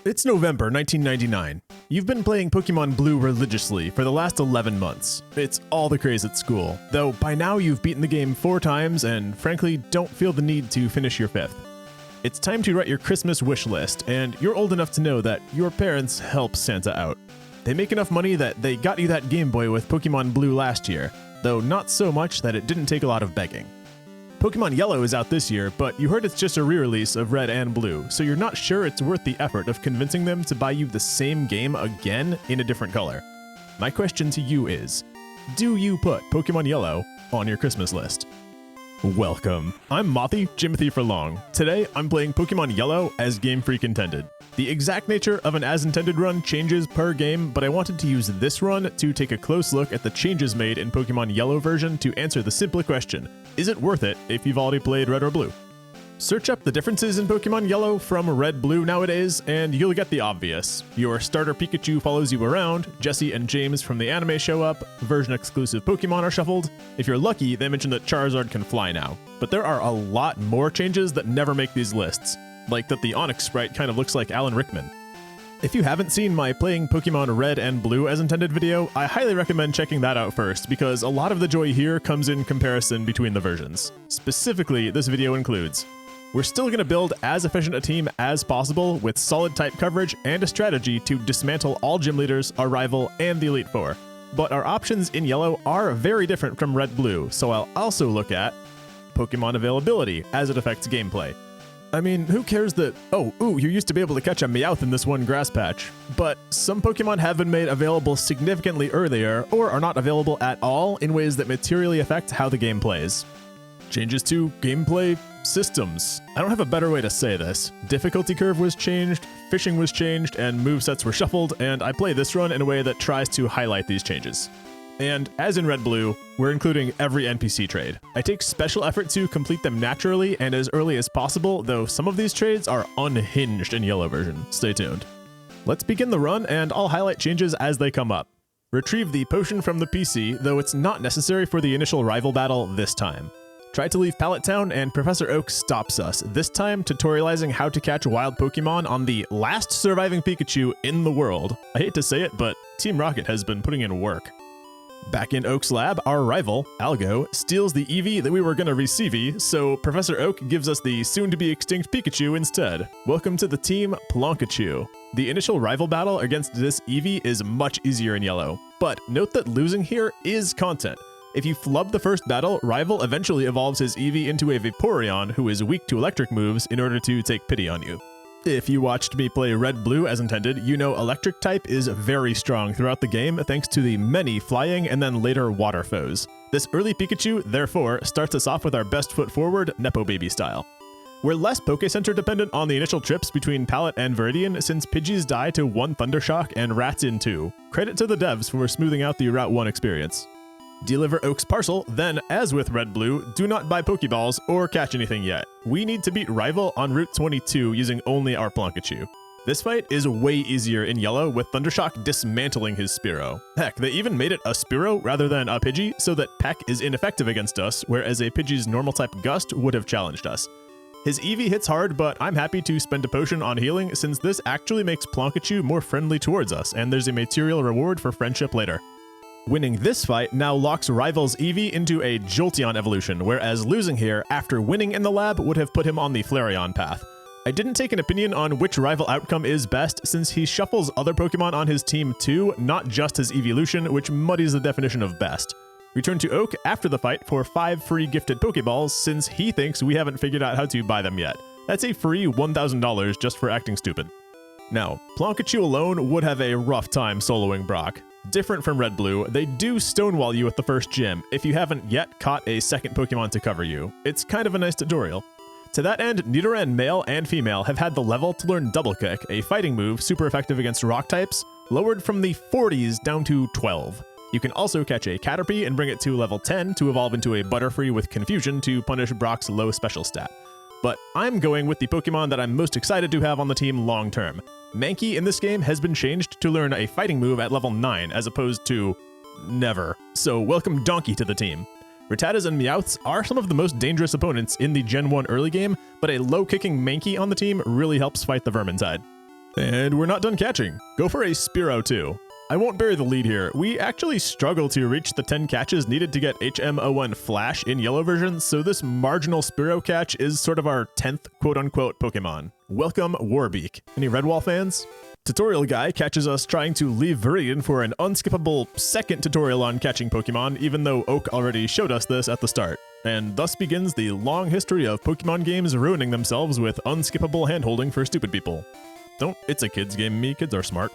It's November 1999. You've been playing Pokemon Blue religiously for the last 11 months. It's all the craze at school, though by now you've beaten the game 4 times and frankly don't feel the need to finish your 5th. It's time to write your Christmas wish list, and you're old enough to know that your parents help Santa out. They make enough money that they got you that Game Boy with Pokemon Blue last year, though not so much that it didn't take a lot of begging. Pokemon Yellow is out this year, but you heard it's just a re-release of Red and Blue, so you're not sure it's worth the effort of convincing them to buy you the same game again in a different color. My question to you is, do you put Pokemon Yellow on your Christmas list? Welcome. I'm Mothy, Jimothy for long. Today, I'm playing Pokemon Yellow as Game Freak intended. The exact nature of an As Intended run changes per game, but I wanted to use this run to take a close look at the changes made in Pokemon Yellow version to answer the simple question, is it worth it if you've already played Red or Blue? Search up the differences in Pokemon Yellow from Red Blue nowadays, and you'll get the obvious. Your starter Pikachu follows you around, Jesse and James from the anime show up, version-exclusive Pokemon are shuffled. If you're lucky, they mention that Charizard can fly now. But there are a lot more changes that never make these lists, like that the Onix sprite kind of looks like Alan Rickman. If you haven't seen my playing Pokemon Red and Blue as intended video, I highly recommend checking that out first, because a lot of the joy here comes in comparison between the versions. Specifically, this video includes: we're still going to build as efficient a team as possible with solid type coverage and a strategy to dismantle all gym leaders, our rival, and the Elite Four. But our options in Yellow are very different from Red Blue, so I'll also look at Pokemon availability as it affects gameplay. I mean, who cares that, you used to be able to catch a Meowth in this one grass patch, but some Pokemon have been made available significantly earlier or are not available at all in ways that materially affect how the game plays. Changes to gameplay systems. I don't have a better way to say this. Difficulty curve was changed, fishing was changed, and movesets were shuffled, and I play this run in a way that tries to highlight these changes. And as in Red Blue, we're including every NPC trade. I take special effort to complete them naturally and as early as possible, though some of these trades are unhinged in Yellow version. Stay tuned. Let's begin the run, and I'll highlight changes as they come up. Retrieve the potion from the PC, though it's not necessary for the initial rival battle this time. Try to leave Pallet Town, and Professor Oak stops us, this time tutorializing how to catch wild Pokemon on the last surviving Pikachu in the world. I hate to say it, but Team Rocket has been putting in work. Back in Oak's lab, our rival, Algo, steals the Eevee that we were gonna receive, so Professor Oak gives us the soon-to-be-extinct Pikachu instead. Welcome to the team Plonkachu. The initial rival battle against this Eevee is much easier in Yellow, but note that losing here is content. If you flub the first battle, Rival eventually evolves his Eevee into a Vaporeon who is weak to electric moves in order to take pity on you. If you watched me play Red Blue as intended, you know electric type is very strong throughout the game thanks to the many flying and then later water foes. This early Pikachu, therefore, starts us off with our best foot forward, Nepo Baby style. We're less Poké-Center dependent on the initial trips between Pallet and Viridian since Pidgeys die to 1 Thundershock and Rats in 2. Credit to the devs for smoothing out the Route 1 experience. Deliver Oak's parcel, then, as with Red Blue, do not buy Pokeballs or catch anything yet. We need to beat Rival on Route 22 using only our Plonkachu. This fight is way easier in Yellow with Thundershock dismantling his Spearow. Heck, they even made it a Spearow rather than a Pidgey so that Peck is ineffective against us, whereas a Pidgey's normal type Gust would have challenged us. His Eevee hits hard, but I'm happy to spend a potion on healing since this actually makes Plonkachu more friendly towards us, and there's a material reward for friendship later. Winning this fight now locks Rival's Eevee into a Jolteon evolution, whereas losing here after winning in the lab would have put him on the Flareon path. I didn't take an opinion on which rival outcome is best since he shuffles other Pokemon on his team too, not just his evolution, which muddies the definition of best. Return to Oak after the fight for 5 free gifted Pokeballs since he thinks we haven't figured out how to buy them yet. That's a free $1,000 just for acting stupid. Now, Plonkachu alone would have a rough time soloing Brock. Different from Red Blue, they do stonewall you at the first gym if you haven't yet caught a second Pokemon to cover you. It's kind of a nice tutorial. To that end, Nidoran male and female have had the level to learn Double Kick, a fighting move super effective against rock types, lowered from the 40s down to 12. You can also catch a Caterpie and bring it to level 10 to evolve into a Butterfree with Confusion to punish Brock's low special stat. But I'm going with the Pokemon that I'm most excited to have on the team long term. Mankey in this game has been changed to learn a fighting move at level 9 as opposed to never. So welcome Donkey to the team. Rattatas and Meowths are some of the most dangerous opponents in the Gen 1 early game, but a low-kicking Mankey on the team really helps fight the Vermintide. And we're not done catching. Go for a Spearow too. I won't bury the lead here. We actually struggle to reach the 10 catches needed to get HM01 Flash in Yellow version, so this marginal Spearow catch is sort of our 10th quote-unquote Pokemon. Welcome, Warbeak. Any Redwall fans? Tutorial Guy catches us trying to leave Viridian for an unskippable second tutorial on catching Pokemon, even though Oak already showed us this at the start. And thus begins the long history of Pokemon games ruining themselves with unskippable handholding for stupid people. Don't it's a kids game me, kids are smart.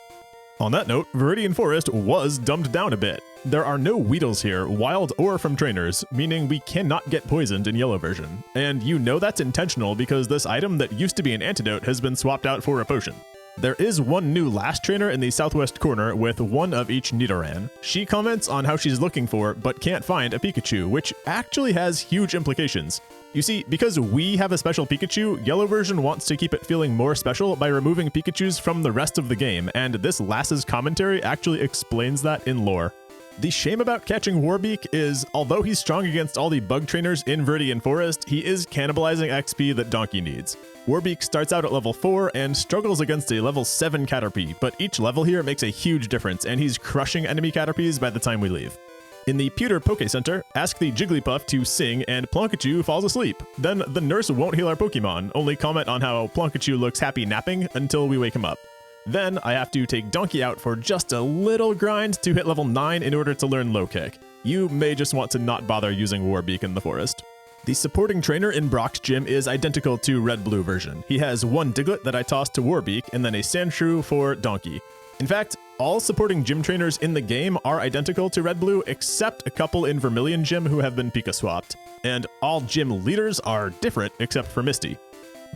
On that note, Viridian Forest was dumbed down a bit. There are no Weedles here, wild or from trainers, meaning we cannot get poisoned in Yellow version. And you know that's intentional because this item that used to be an antidote has been swapped out for a potion. There is one new last trainer in the southwest corner with one of each Nidoran. She comments on how she's looking for, but can't find a Pikachu, which actually has huge implications. You see, because we have a special Pikachu, Yellow version wants to keep it feeling more special by removing Pikachus from the rest of the game, and this Lass's commentary actually explains that in lore. The shame about catching Warbeak is, although he's strong against all the bug trainers in Viridian Forest, he is cannibalizing XP that Donkey needs. Warbeak starts out at level 4 and struggles against a level 7 Caterpie, but each level here makes a huge difference, and he's crushing enemy Caterpies by the time we leave. In the Pewter Poke Center, ask the Jigglypuff to sing and Plonkachu falls asleep. Then the nurse won't heal our Pokemon, only comment on how Plonkachu looks happy napping until we wake him up. Then I have to take Donkey out for just a little grind to hit level 9 in order to learn Low Kick. You may just want to not bother using Warbeak in the forest. The supporting trainer in Brock's gym is identical to Red-Blue version. He has one Diglett that I tossed to Warbeak and then a Sandshrew for Donkey. In fact, all supporting gym trainers in the game are identical to Red-Blue except a couple in Vermilion gym who have been Pika swapped. And all gym leaders are different except for Misty.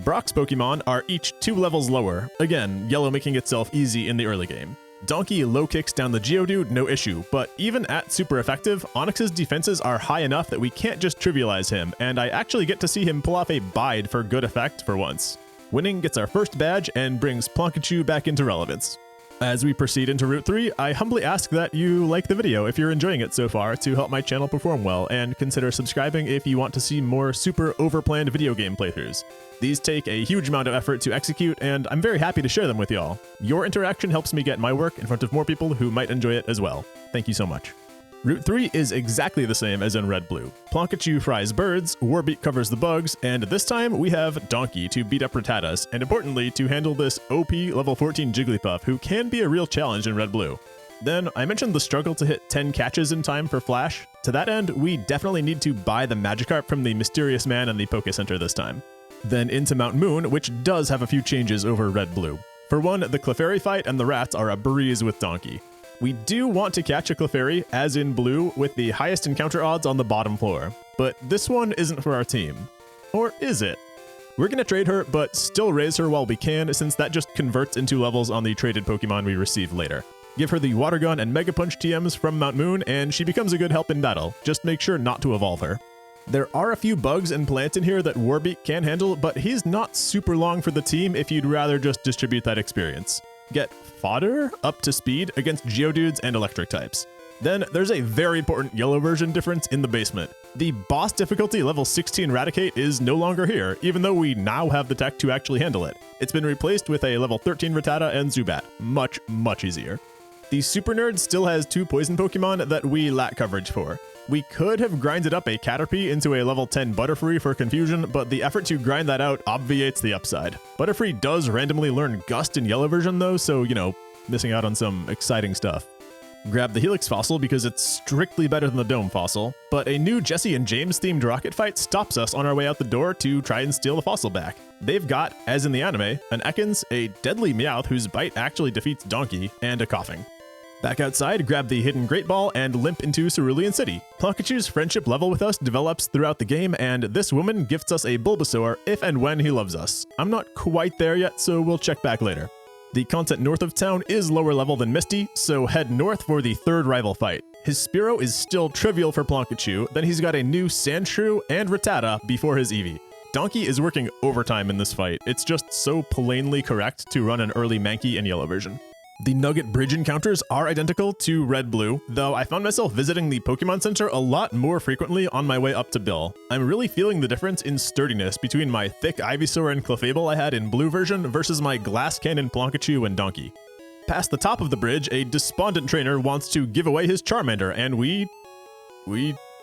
Brock's Pokemon are each 2 levels lower, again, Yellow making itself easy in the early game. Donkey low kicks down the Geodude, no issue, but even at super effective, Onix's defenses are high enough that we can't just trivialize him, and I actually get to see him pull off a Bide for good effect for once. Winning gets our first badge and brings Plonkachu back into relevance. As we proceed into Route 3, I humbly ask that you like the video if you're enjoying it so far to help my channel perform well, and consider subscribing if you want to see more super overplanned video game playthroughs. These take a huge amount of effort to execute, and I'm very happy to share them with y'all. Your interaction helps me get my work in front of more people who might enjoy it as well. Thank you so much. Route 3 is exactly the same as in Red-Blue. Plonkachu fries birds, Warbeak covers the bugs, and this time we have Donkey to beat up Rattatas, and importantly to handle this OP level 14 Jigglypuff who can be a real challenge in Red-Blue. Then, I mentioned the struggle to hit 10 catches in time for Flash. To that end, we definitely need to buy the Magikarp from the mysterious man in the Poke Center this time. Then into Mount Moon, which does have a few changes over Red-Blue. For one, the Clefairy fight and the rats are a breeze with Donkey. We do want to catch a Clefairy, as in Blue, with the highest encounter odds on the bottom floor. But this one isn't for our team. Or is it? We're gonna trade her, but still raise her while we can, since that just converts into levels on the traded Pokemon we receive later. Give her the Water Gun and Mega Punch TMs from Mount Moon, and she becomes a good help in battle. Just make sure not to evolve her. There are a few bugs and plants in here that Warbeak can handle, but he's not super long for the team if you'd rather just distribute that experience. Get Fodder up to speed against Geodudes and Electric types. Then there's a very important Yellow version difference in the basement. The boss difficulty level 16 Raticate is no longer here, even though we now have the tech to actually handle it. It's been replaced with a level 13 Rattata and Zubat. Much, much easier. The Super Nerd still has 2 poison Pokemon that we lack coverage for. We could have grinded up a Caterpie into a level 10 Butterfree for confusion, but the effort to grind that out obviates the upside. Butterfree does randomly learn Gust in Yellow version though, so, you know, missing out on some exciting stuff. Grab the Helix fossil because it's strictly better than the Dome fossil, but a new Jesse and James themed rocket fight stops us on our way out the door to try and steal the fossil back. They've got, as in the anime, an Ekans, a deadly Meowth whose bite actually defeats Donkey, and a Coughing. Back outside, grab the hidden Great Ball and limp into Cerulean City. Plonkachu's friendship level with us develops throughout the game, and this woman gifts us a Bulbasaur if and when he loves us. I'm not quite there yet, so we'll check back later. The content north of town is lower level than Misty, so head north for the third rival fight. His Spearow is still trivial for Plonkachu, then he's got a new Sandshrew and Rattata before his Eevee. Donkey is working overtime in this fight. It's just so plainly correct to run an early Mankey and Yellow version. The Nugget Bridge encounters are identical to Red Blue, though I found myself visiting the Pokemon Center a lot more frequently on my way up to Bill. I'm really feeling the difference in sturdiness between my thick Ivysaur and Clefable I had in Blue version versus my Glass Cannon Plankachu and Donkey. Past the top of the bridge, a despondent trainer wants to give away his Charmander, and we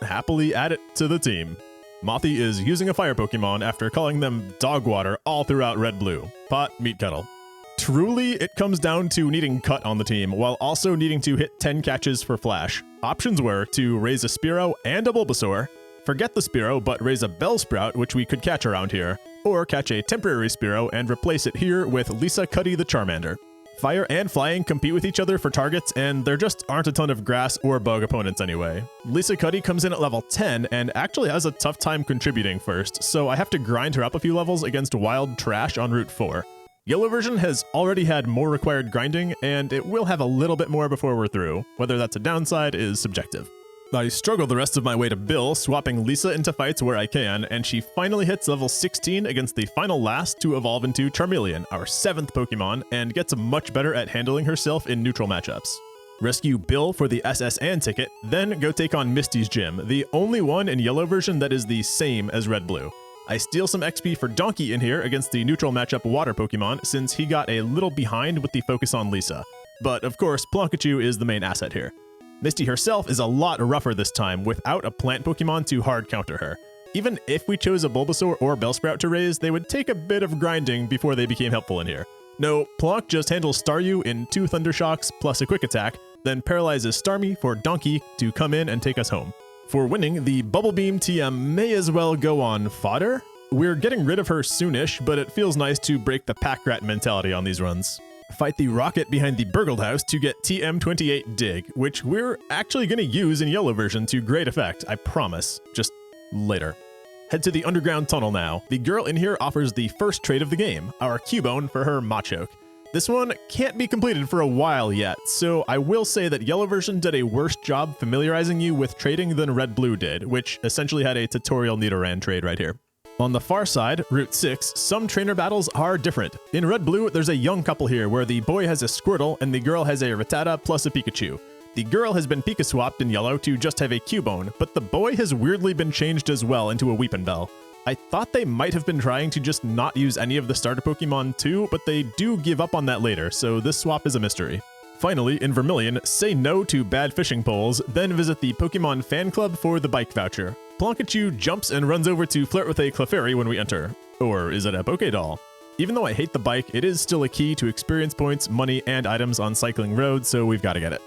happily add it to the team. Mothy is using a fire Pokemon after calling them dog water all throughout Red Blue. Pot, meat kettle. Truly, it comes down to needing Cut on the team, while also needing to hit 10 catches for Flash. Options were to raise a Spearow and a Bulbasaur, forget the Spearow but raise a Bellsprout, which we could catch around here, or catch a temporary Spearow and replace it here with Lisa Cuddy the Charmander. Fire and Flying compete with each other for targets, and there just aren't a ton of grass or bug opponents anyway. Lisa Cuddy comes in at level 10 and actually has a tough time contributing first, so I have to grind her up a few levels against Wild Trash on Route 4. Yellow version has already had more required grinding, and it will have a little bit more before we're through. Whether that's a downside is subjective. I struggle the rest of my way to Bill, swapping Lisa into fights where I can, and she finally hits level 16 against the final last to evolve into Charmeleon, our 7th Pokemon, and gets much better at handling herself in neutral matchups. Rescue Bill for the SS Ann ticket, then go take on Misty's gym, the only one in Yellow version that is the same as Red Blue. I steal some XP for Donkey in here against the neutral matchup Water Pokemon since he got a little behind with the focus on Lisa. But of course, Plankachu is the main asset here. Misty herself is a lot rougher this time without a plant Pokemon to hard counter her. Even if we chose a Bulbasaur or Bellsprout to raise, they would take a bit of grinding before they became helpful in here. No, Plank just handles Staryu in 2 Thunder Shocks plus a Quick Attack, then paralyzes Starmie for Donkey to come in and take us home. For winning, the Bubble Beam TM may as well go on Fodder. We're getting rid of her soonish, but it feels nice to break the pack rat mentality on these runs. Fight the rocket behind the Burgled House to get TM28 Dig, which we're actually going to use in Yellow version to great effect, I promise. Just later. Head to the underground tunnel now. The girl in here offers the first trade of the game, our Cubone for her Machoke. This one can't be completed for a while yet, so I will say that Yellow version did a worse job familiarizing you with trading than Red Blue did, which essentially had a tutorial Nidoran trade right here. On the far side, Route 6, some trainer battles are different. In Red Blue, there's a young couple here where the boy has a Squirtle and the girl has a Rattata plus a Pikachu. The girl has been Pika swapped in Yellow to just have a Cubone, but the boy has weirdly been changed as well into a Weepinbell. I thought they might have been trying to just not use any of the starter Pokemon too, but they do give up on that later, so this swap is a mystery. Finally, in Vermilion, say no to bad fishing poles, then visit the Pokemon Fan Club for the bike voucher. Plankachu jumps and runs over to flirt with a Clefairy when we enter. Or is it a Pokédoll? Even though I hate the bike, it is still a key to experience points, money, and items on cycling roads, so we've got to get it.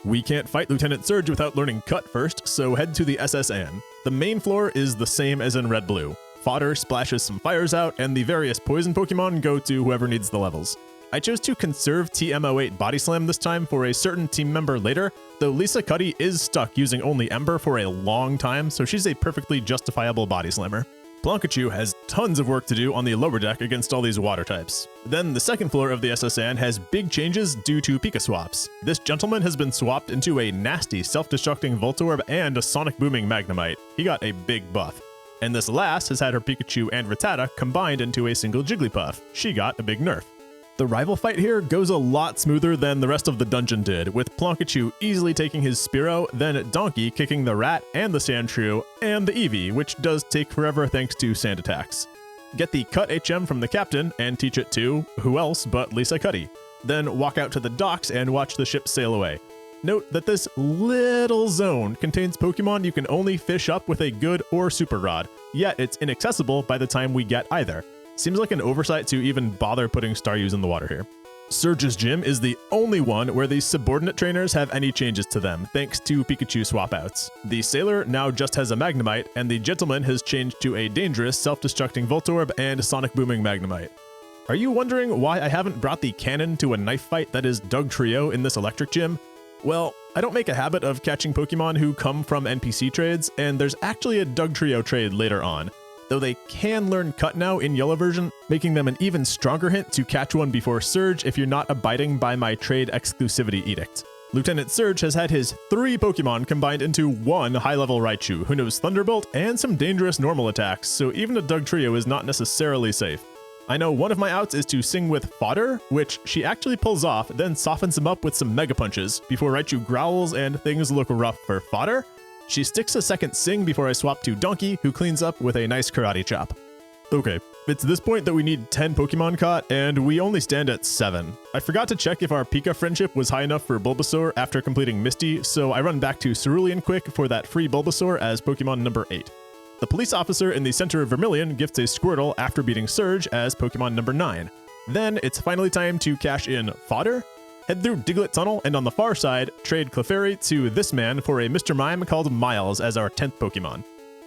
We can't fight Lieutenant Surge without learning Cut first, so head to the SS Ann. The main floor is the same as in Red Blue. Fodder splashes some fires out, and the various poison Pokemon go to whoever needs the levels. I chose to conserve TM08 Body Slam this time for a certain team member later, though Lisa Cuddy is stuck using only Ember for a long time, so she's a perfectly justifiable Body Slammer. Plankachu has tons of work to do on the lower deck against all these water types. Then the second floor of the SS Ann has big changes due to Pika swaps. This gentleman has been swapped into a nasty self-destructing Voltorb and a Sonic Booming Magnemite. He got a big buff. And this last has had her Pikachu and Rattata combined into a single Jigglypuff. She got a big nerf. The rival fight here goes a lot smoother than the rest of the dungeon did, with Plankachu easily taking his Spearow, then Donkey kicking the Rat and the Sandshrew, and the Eevee, which does take forever thanks to sand attacks. Get the Cut HM from the captain and teach it to who else but Lisa Cuddy. Then walk out to the docks and watch the ship sail away. Note that this little zone contains Pokemon you can only fish up with a good or super rod, yet it's inaccessible by the time we get either. Seems like an oversight to even bother putting Staryus in the water here. Surge's Gym is the only one where the subordinate trainers have any changes to them, thanks to Pikachu swap-outs. The Sailor now just has a Magnemite, and the Gentleman has changed to a dangerous self-destructing Voltorb and Sonic Booming Magnemite. Are you wondering why I haven't brought the cannon to a knife fight that is Doug Trio in this electric gym? Well, I don't make a habit of catching Pokemon who come from NPC trades, and there's actually a Doug Trio trade later on. Though they can learn Cut now in Yellow version, making them an even stronger hint to catch one before Surge if you're not abiding by my trade exclusivity edict. Lieutenant Surge has had his 3 Pokemon combined into 1 high-level Raichu who knows Thunderbolt and some dangerous normal attacks, so even a Doug Trio is not necessarily safe. I know one of my outs is to sing with fodder, which she actually pulls off, then softens him up with some mega punches before Raichu growls and things look rough for fodder. She sticks a second sing before I swap to Donkey, who cleans up with a nice karate chop. Okay, it's this point that we need 10 Pokemon caught, and we only stand at 7. I forgot to check if our Pika friendship was high enough for Bulbasaur after completing Misty, so I run back to Cerulean quick for that free Bulbasaur as Pokemon number 8. The police officer in the center of Vermilion gifts a Squirtle after beating Surge as Pokemon number 9. Then it's finally time to cash in fodder, head through Diglett Tunnel, and on the far side, trade Clefairy to this man for a Mr. Mime called Miles as our 10th Pokemon.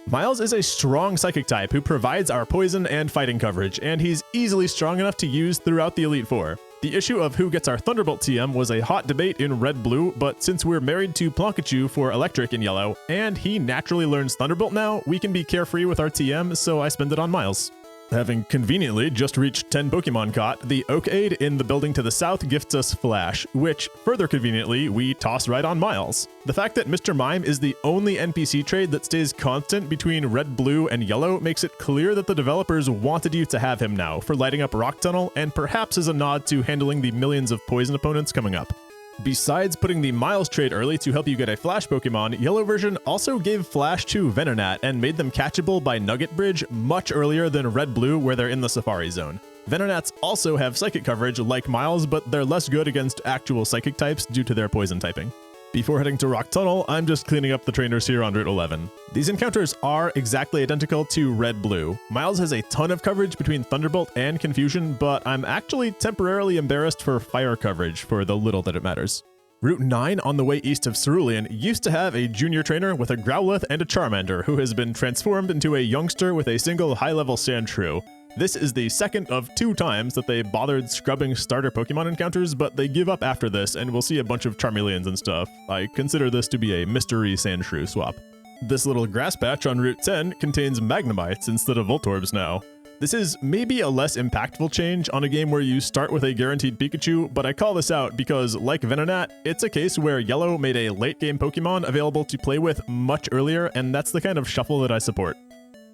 Miles is a strong psychic type who provides our poison and fighting coverage, and he's easily strong enough to use throughout the Elite Four. The issue of who gets our Thunderbolt TM was a hot debate in Red-Blue, but since we're married to Plonkachu for Electric in Yellow, and he naturally learns Thunderbolt now, we can be carefree with our TM, so I spend it on Miles. Having conveniently just reached 10 Pokemon caught, the Oak-Aid in the building to the south gifts us Flash, which, further conveniently, we toss right on Miles. The fact that Mr. Mime is the only NPC trade that stays constant between Red, Blue, and Yellow makes it clear that the developers wanted you to have him now for lighting up Rock Tunnel, and perhaps as a nod to handling the millions of poison opponents coming up. Besides putting the Miles trade early to help you get a Flash Pokemon, Yellow version also gave Flash to Venonat and made them catchable by Nugget Bridge much earlier than Red-Blue where they're in the Safari Zone. Venonats also have Psychic coverage like Miles, but they're less good against actual Psychic types due to their poison typing. Before heading to Rock Tunnel, I'm just cleaning up the trainers here on Route 11. These encounters are exactly identical to Red-Blue. Miles has a ton of coverage between Thunderbolt and Confusion, but I'm actually temporarily embarrassed for Fire coverage for the little that it matters. Route 9 on the way east of Cerulean used to have a junior trainer with a Growlithe and a Charmander who has been transformed into a youngster with a single high-level Sandshrew. This is the second of 2 times that they bothered scrubbing starter Pokemon encounters, but they give up after this, and we'll see a bunch of Charmeleons and stuff. I consider this to be a mystery Sandshrew swap. This little grass patch on Route 10 contains Magnemites instead of Voltorbs now. This is maybe a less impactful change on a game where you start with a guaranteed Pikachu, but I call this out because, like Venonat, it's a case where Yellow made a late-game Pokemon available to play with much earlier, and that's the kind of shuffle that I support.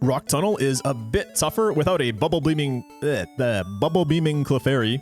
Rock Tunnel is a bit tougher without a bubble beaming Clefairy.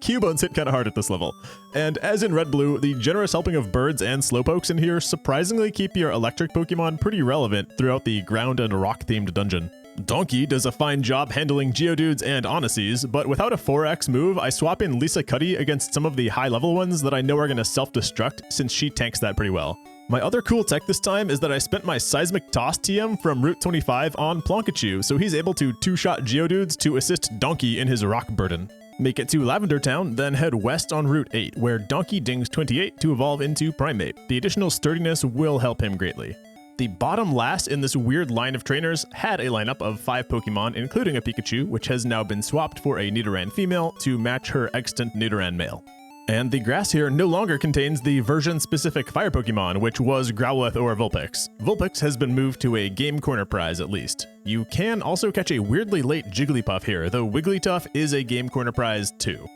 Cubones hit kind of hard at this level. And as in Red-Blue, the generous helping of birds and slowpokes in here surprisingly keep your electric Pokemon pretty relevant throughout the ground and rock-themed dungeon. Donkey does a fine job handling Geodudes and Onixys, but without a 4X move, I swap in Lisa Cuddy against some of the high-level ones that I know are going to self-destruct since she tanks that pretty well. My other cool tech this time is that I spent my Seismic Toss TM from Route 25 on Plonkachu, so he's able to 2-shot Geodudes to assist Donkey in his rock burden. Make it to Lavender Town, then head west on Route 8, where Donkey dings 28 to evolve into Primate. The additional sturdiness will help him greatly. The bottom last in this weird line of trainers had a lineup of 5 Pokemon, including a Pikachu, which has now been swapped for a Nidoran female to match her extant Nidoran male. And the grass here no longer contains the version-specific fire Pokemon, which was Growlithe or Vulpix. Vulpix has been moved to a Game Corner prize at least. You can also catch a weirdly late Jigglypuff here, though Wigglytuff is a Game Corner prize too.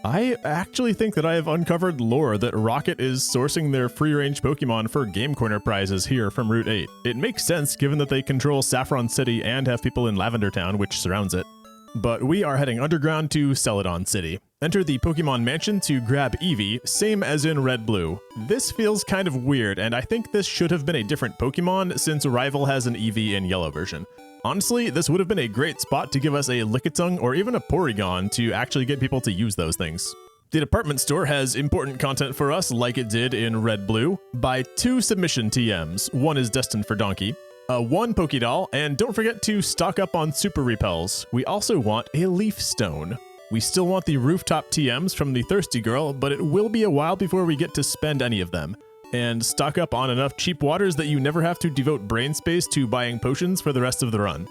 I actually think that I have uncovered lore that Rocket is sourcing their free-range Pokemon for Game Corner prizes here from Route 8. It makes sense given that they control Saffron City and have people in Lavender Town, which surrounds it. But we are heading underground to Celadon City. Enter the Pokemon Mansion to grab Eevee, same as in Red-Blue. This feels kind of weird, and I think this should have been a different Pokemon since Rival has an Eevee in Yellow version. Honestly, this would have been a great spot to give us a Lickitung or even a Porygon to actually get people to use those things. The department store has important content for us like it did in Red-Blue. Buy 2 submission TMs, one is destined for Donkey, 1 Pokédoll, and don't forget to stock up on Super Repels. We also want a Leaf Stone. We still want the rooftop TMs from the Thirsty Girl, but it will be a while before we get to spend any of them. And stock up on enough cheap waters that you never have to devote brain space to buying potions for the rest of the run.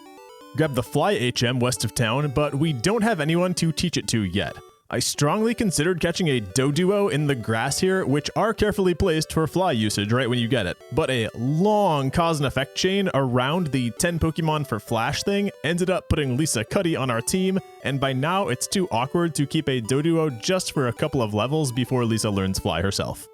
Grab the Fly HM west of town, but we don't have anyone to teach it to yet. I strongly considered catching a Doduo in the grass here, which are carefully placed for fly usage right when you get it. But a long cause and effect chain around the 10 Pokemon for Flash thing ended up putting Lisa Cuddy on our team, and by now it's too awkward to keep a Doduo just for a couple of levels before Lisa learns Fly herself.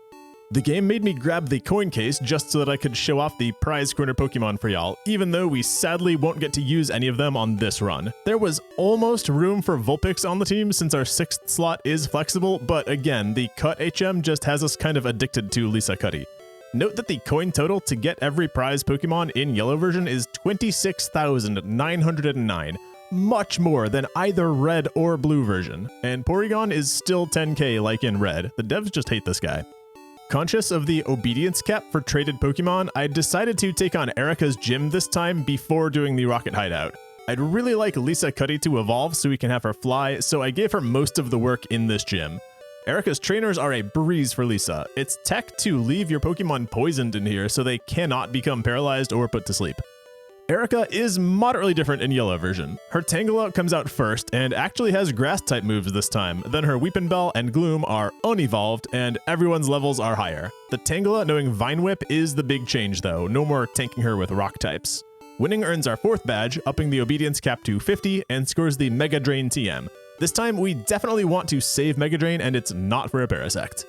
The game made me grab the coin case just so that I could show off the prize corner Pokemon for y'all, even though we sadly won't get to use any of them on this run. There was almost room for Vulpix on the team since our 6th slot is flexible, but again, the cut HM just has us kind of addicted to Lisa Cuddy. Note that the coin total to get every prize Pokemon in Yellow version is 26,909, much more than either Red or Blue version, and Porygon is still 10k like in Red. The devs just hate this guy. Conscious of the obedience cap for traded Pokemon, I decided to take on Erica's gym this time before doing the Rocket Hideout. I'd really like Lisa Cuddy to evolve so we can have her fly, so I gave her most of the work in this gym. Erica's trainers are a breeze for Lisa. It's tech to leave your Pokemon poisoned in here so they cannot become paralyzed or put to sleep. Erica is moderately different in Yellow version. Her Tangela comes out first and actually has grass-type moves this time, then her Weepinbell and Gloom are unevolved and everyone's levels are higher. The Tangela knowing Vine Whip is the big change though, no more tanking her with rock types. Winning earns our 4th badge, upping the obedience cap to 50 and scores the Mega Drain TM. This time we definitely want to save Mega Drain and it's not for a Parasect.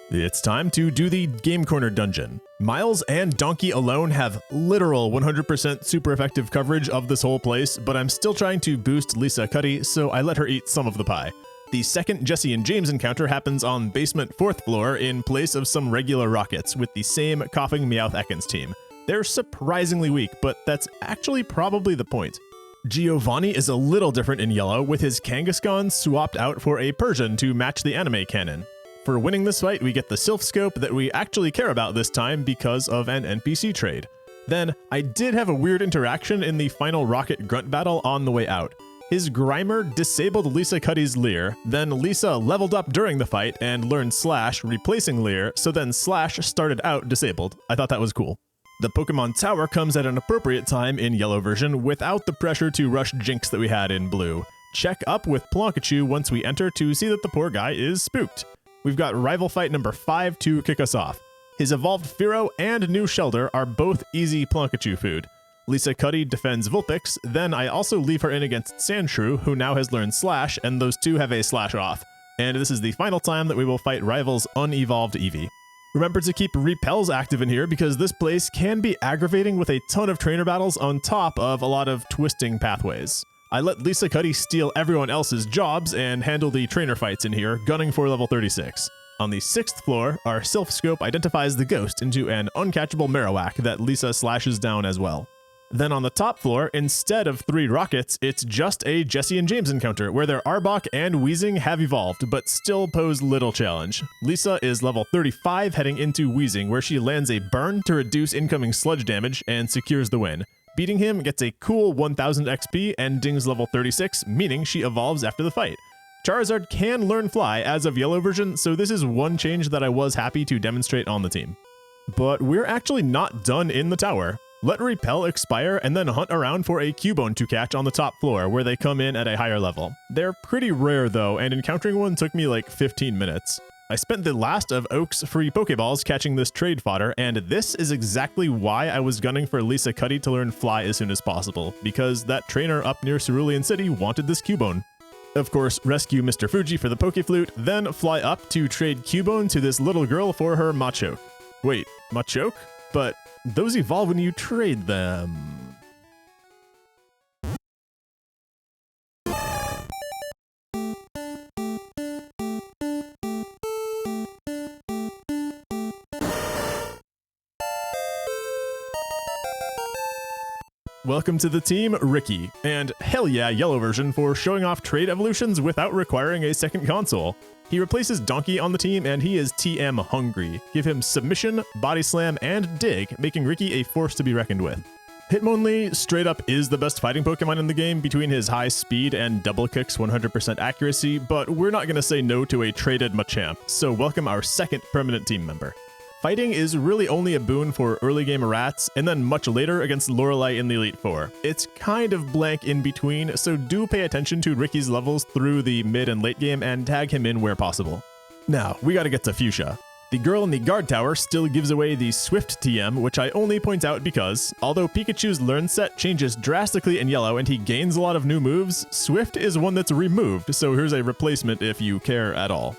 It's time to do the Game Corner dungeon. Miles and Donkey alone have literal 100% super effective coverage of this whole place, but I'm still trying to boost Lisa Cuddy, so I let her eat some of the pie. The second Jesse and James encounter happens on basement 4th floor in place of some regular rockets with the same coughing Meowth Ekans team. They're surprisingly weak, but that's actually probably the point. Giovanni is a little different in Yellow, with his Kangaskhan swapped out for a Persian to match the anime canon. For winning this fight, we get the Sylph Scope that we actually care about this time because of an NPC trade. Then, I did have a weird interaction in the final Rocket Grunt battle on the way out. His Grimer disabled Lisa Cuddy's Leer, then Lisa leveled up during the fight and learned Slash, replacing Leer, so then Slash started out disabled. I thought that was cool. The Pokemon Tower comes at an appropriate time in Yellow version without the pressure to rush Jinx that we had in Blue. Check up with Plonkachu once we enter to see that the poor guy is spooked. We've got rival fight number 5 to kick us off. His evolved Fearow and new Shelter are both easy Plonkachu food. Lisa Cuddy defends Vulpix, then I also leave her in against Sandshrew, who now has learned Slash, and those two have a Slash off. And this is the final time that we will fight rival's unevolved Eevee. Remember to keep Repels active in here because this place can be aggravating with a ton of trainer battles on top of a lot of twisting pathways. I let Lisa Cuddy steal everyone else's jobs and handle the trainer fights in here, gunning for level 36. On the 6th floor, our Sylph Scope identifies the ghost into an uncatchable Marowak that Lisa slashes down as well. Then on the top floor, instead of 3 rockets, it's just a Jesse and James encounter where their Arbok and Weezing have evolved, but still pose little challenge. Lisa is level 35 heading into Weezing, where she lands a burn to reduce incoming sludge damage and secures the win. Beating him gets a cool 1000 XP and dings level 36, meaning she evolves after the fight. Charizard can learn Fly as of Yellow version, so this is one change that I was happy to demonstrate on the team. But we're actually not done in the tower. Let Repel expire and then hunt around for a Cubone to catch on the top floor where they come in at a higher level. They're pretty rare though, and encountering one took me like 15 minutes. I spent the last of Oak's free Pokeballs catching this trade fodder, and this is exactly why I was gunning for Lisa Cuddy to learn Fly as soon as possible, because that trainer up near Cerulean City wanted this Cubone. Of course, rescue Mr. Fuji for the Pokeflute, then fly up to trade Cubone to this little girl for her Machoke. Wait, Machoke? But those evolve when you trade them. Welcome to the team, Ricky, and hell yeah, Yellow version for showing off trade evolutions without requiring a second console. He replaces Donkey on the team and he is TM hungry. Give him Submission, Body Slam, and Dig, making Ricky a force to be reckoned with. Hitmonlee straight up is the best fighting Pokemon in the game between his high speed and double kicks 100% accuracy, but we're not going to say no to a traded Machamp, so welcome our second permanent team member. Fighting is really only a boon for early game rats, and then much later against Lorelei in the Elite Four. It's kind of blank in between, so do pay attention to Ricky's levels through the mid and late game and tag him in where possible. Now, we gotta get to Fuchsia. The girl in the guard tower still gives away the Swift TM, which I only point out because, although Pikachu's learn set changes drastically in Yellow and he gains a lot of new moves, Swift is one that's removed, so here's a replacement if you care at all.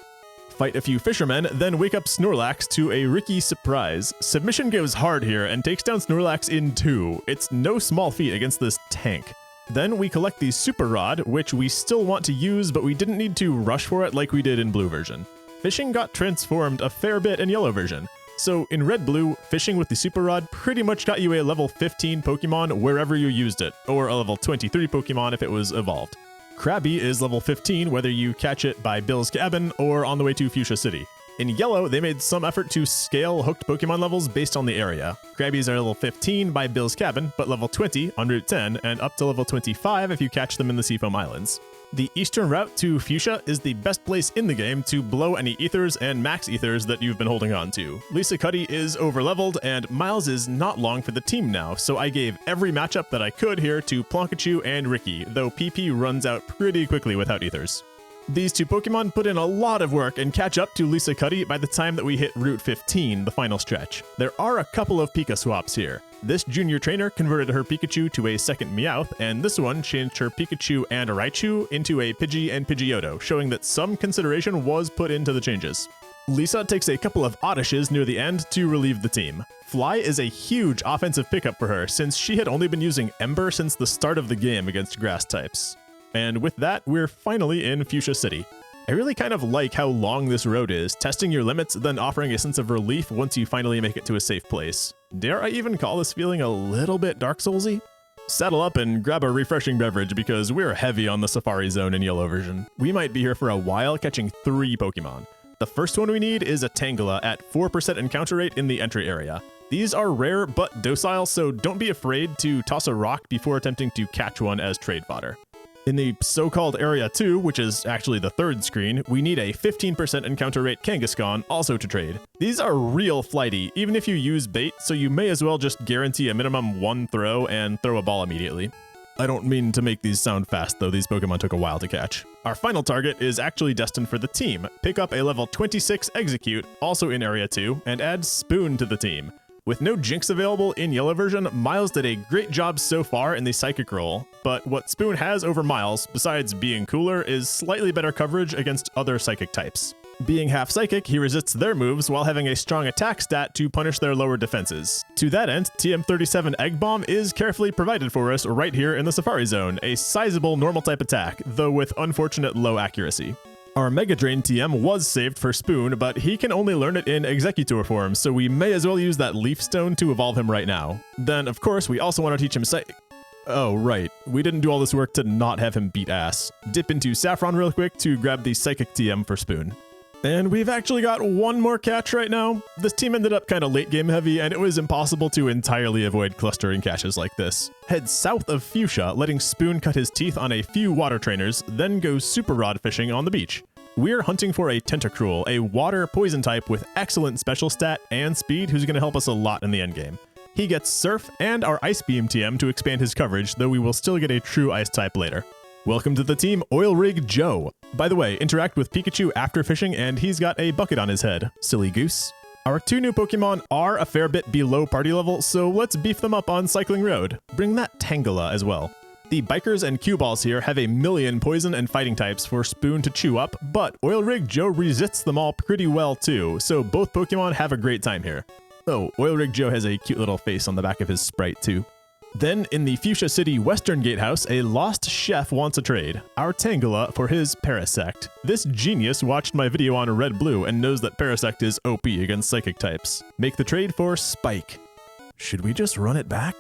fight a few fishermen, then wake up Snorlax to a Ricky surprise. Submission goes hard here and takes down Snorlax in 2. It's no small feat against this tank. Then we collect the Super Rod, which we still want to use, but we didn't need to rush for it like we did in Blue version. Fishing got transformed a fair bit in Yellow version. So in Red-Blue, fishing with the Super Rod pretty much got you a level 15 Pokemon wherever you used it, or a level 23 Pokemon if it was evolved. Krabby is level 15 whether you catch it by Bill's Cabin or on the way to Fuchsia City. In Yellow, they made some effort to scale hooked Pokemon levels based on the area. Krabbies are level 15 by Bill's Cabin, but level 20 on Route 10, and up to level 25 if you catch them in the Seafoam Islands. The eastern route to Fuchsia is the best place in the game to blow any ethers and max ethers that you've been holding on to. Lisa Cuddy is overleveled, and Miles is not long for the team now, so I gave every matchup that I could here to Plonkachu and Ricky, though PP runs out pretty quickly without ethers. These two Pokemon put in a lot of work and catch up to Lisa Cuddy by the time that we hit Route 15, the final stretch. There are a couple of Pika swaps here. This junior trainer converted her Pikachu to a second Meowth, and this one changed her Pikachu and Raichu into a Pidgey and Pidgeotto, showing that some consideration was put into the changes. Lisa takes a couple of Oddishes near the end to relieve the team. Fly is a huge offensive pickup for her, since she had only been using Ember since the start of the game against grass types. And with that, we're finally in Fuchsia City. I really kind of like how long this road is, testing your limits, then offering a sense of relief once you finally make it to a safe place. Dare I even call this feeling a little bit Dark Souls-y? Saddle up and grab a refreshing beverage because we're heavy on the Safari Zone in Yellow version. We might be here for a while catching 3 Pokemon. The first one we need is a Tangela at 4% encounter rate in the entry area. These are rare but docile, so don't be afraid to toss a rock before attempting to catch one as trade fodder. In the so-called Area 2, which is actually the third screen, we need a 15% encounter rate Kangaskhan also to trade. These are real flighty, even if you use bait, so you may as well just guarantee a minimum 1 throw and throw a ball immediately. I don't mean to make these sound fast, though these Pokemon took a while to catch. Our final target is actually destined for the team. Pick up a level 26 Execute, also in Area 2, and add Spoon to the team. With no Jinx available in Yellow version, Miles did a great job so far in the Psychic role, but what Spoon has over Miles, besides being cooler, is slightly better coverage against other Psychic types. Being half Psychic, he resists their moves while having a strong attack stat to punish their lower defenses. To that end, TM37 Egg Bomb is carefully provided for us right here in the Safari Zone, a sizable normal type attack, though with unfortunate low accuracy. Our Mega Drain TM was saved for Spoon, but he can only learn it in Executor form, so we may as well use that Leaf Stone to evolve him right now. Then, of course, we also want to teach him Oh, right. We didn't do all this work to not have him beat ass. Dip into Saffron real quick to grab the Psychic TM for Spoon. And we've actually got one more catch right now. This team ended up kind of late game heavy, and it was impossible to entirely avoid clustering catches like this. Head south of Fuchsia, letting Spoon cut his teeth on a few water trainers, then go Super Rod fishing on the beach. We're hunting for a Tentacruel, a water poison type with excellent special stat and speed who's going to help us a lot in the endgame. He gets Surf and our Ice Beam TM to expand his coverage, though we will still get a true Ice type later. Welcome to the team, Oil Rig Joe. By the way, interact with Pikachu after fishing and he's got a bucket on his head. Silly goose. Our 2 new Pokemon are a fair bit below party level, so let's beef them up on Cycling Road. Bring that Tangela as well. The Bikers and Cue Balls here have a million poison and fighting types for Spoon to chew up, but Oil Rig Joe resists them all pretty well too, so both Pokemon have a great time here. Oh, Oil Rig Joe has a cute little face on the back of his sprite too. Then, in the Fuchsia City Western Gatehouse, a lost chef wants a trade. Our Tangela for his Parasect. This genius watched my video on Red Blue and knows that Parasect is OP against Psychic types. Make the trade for Spike. Should we just run it back?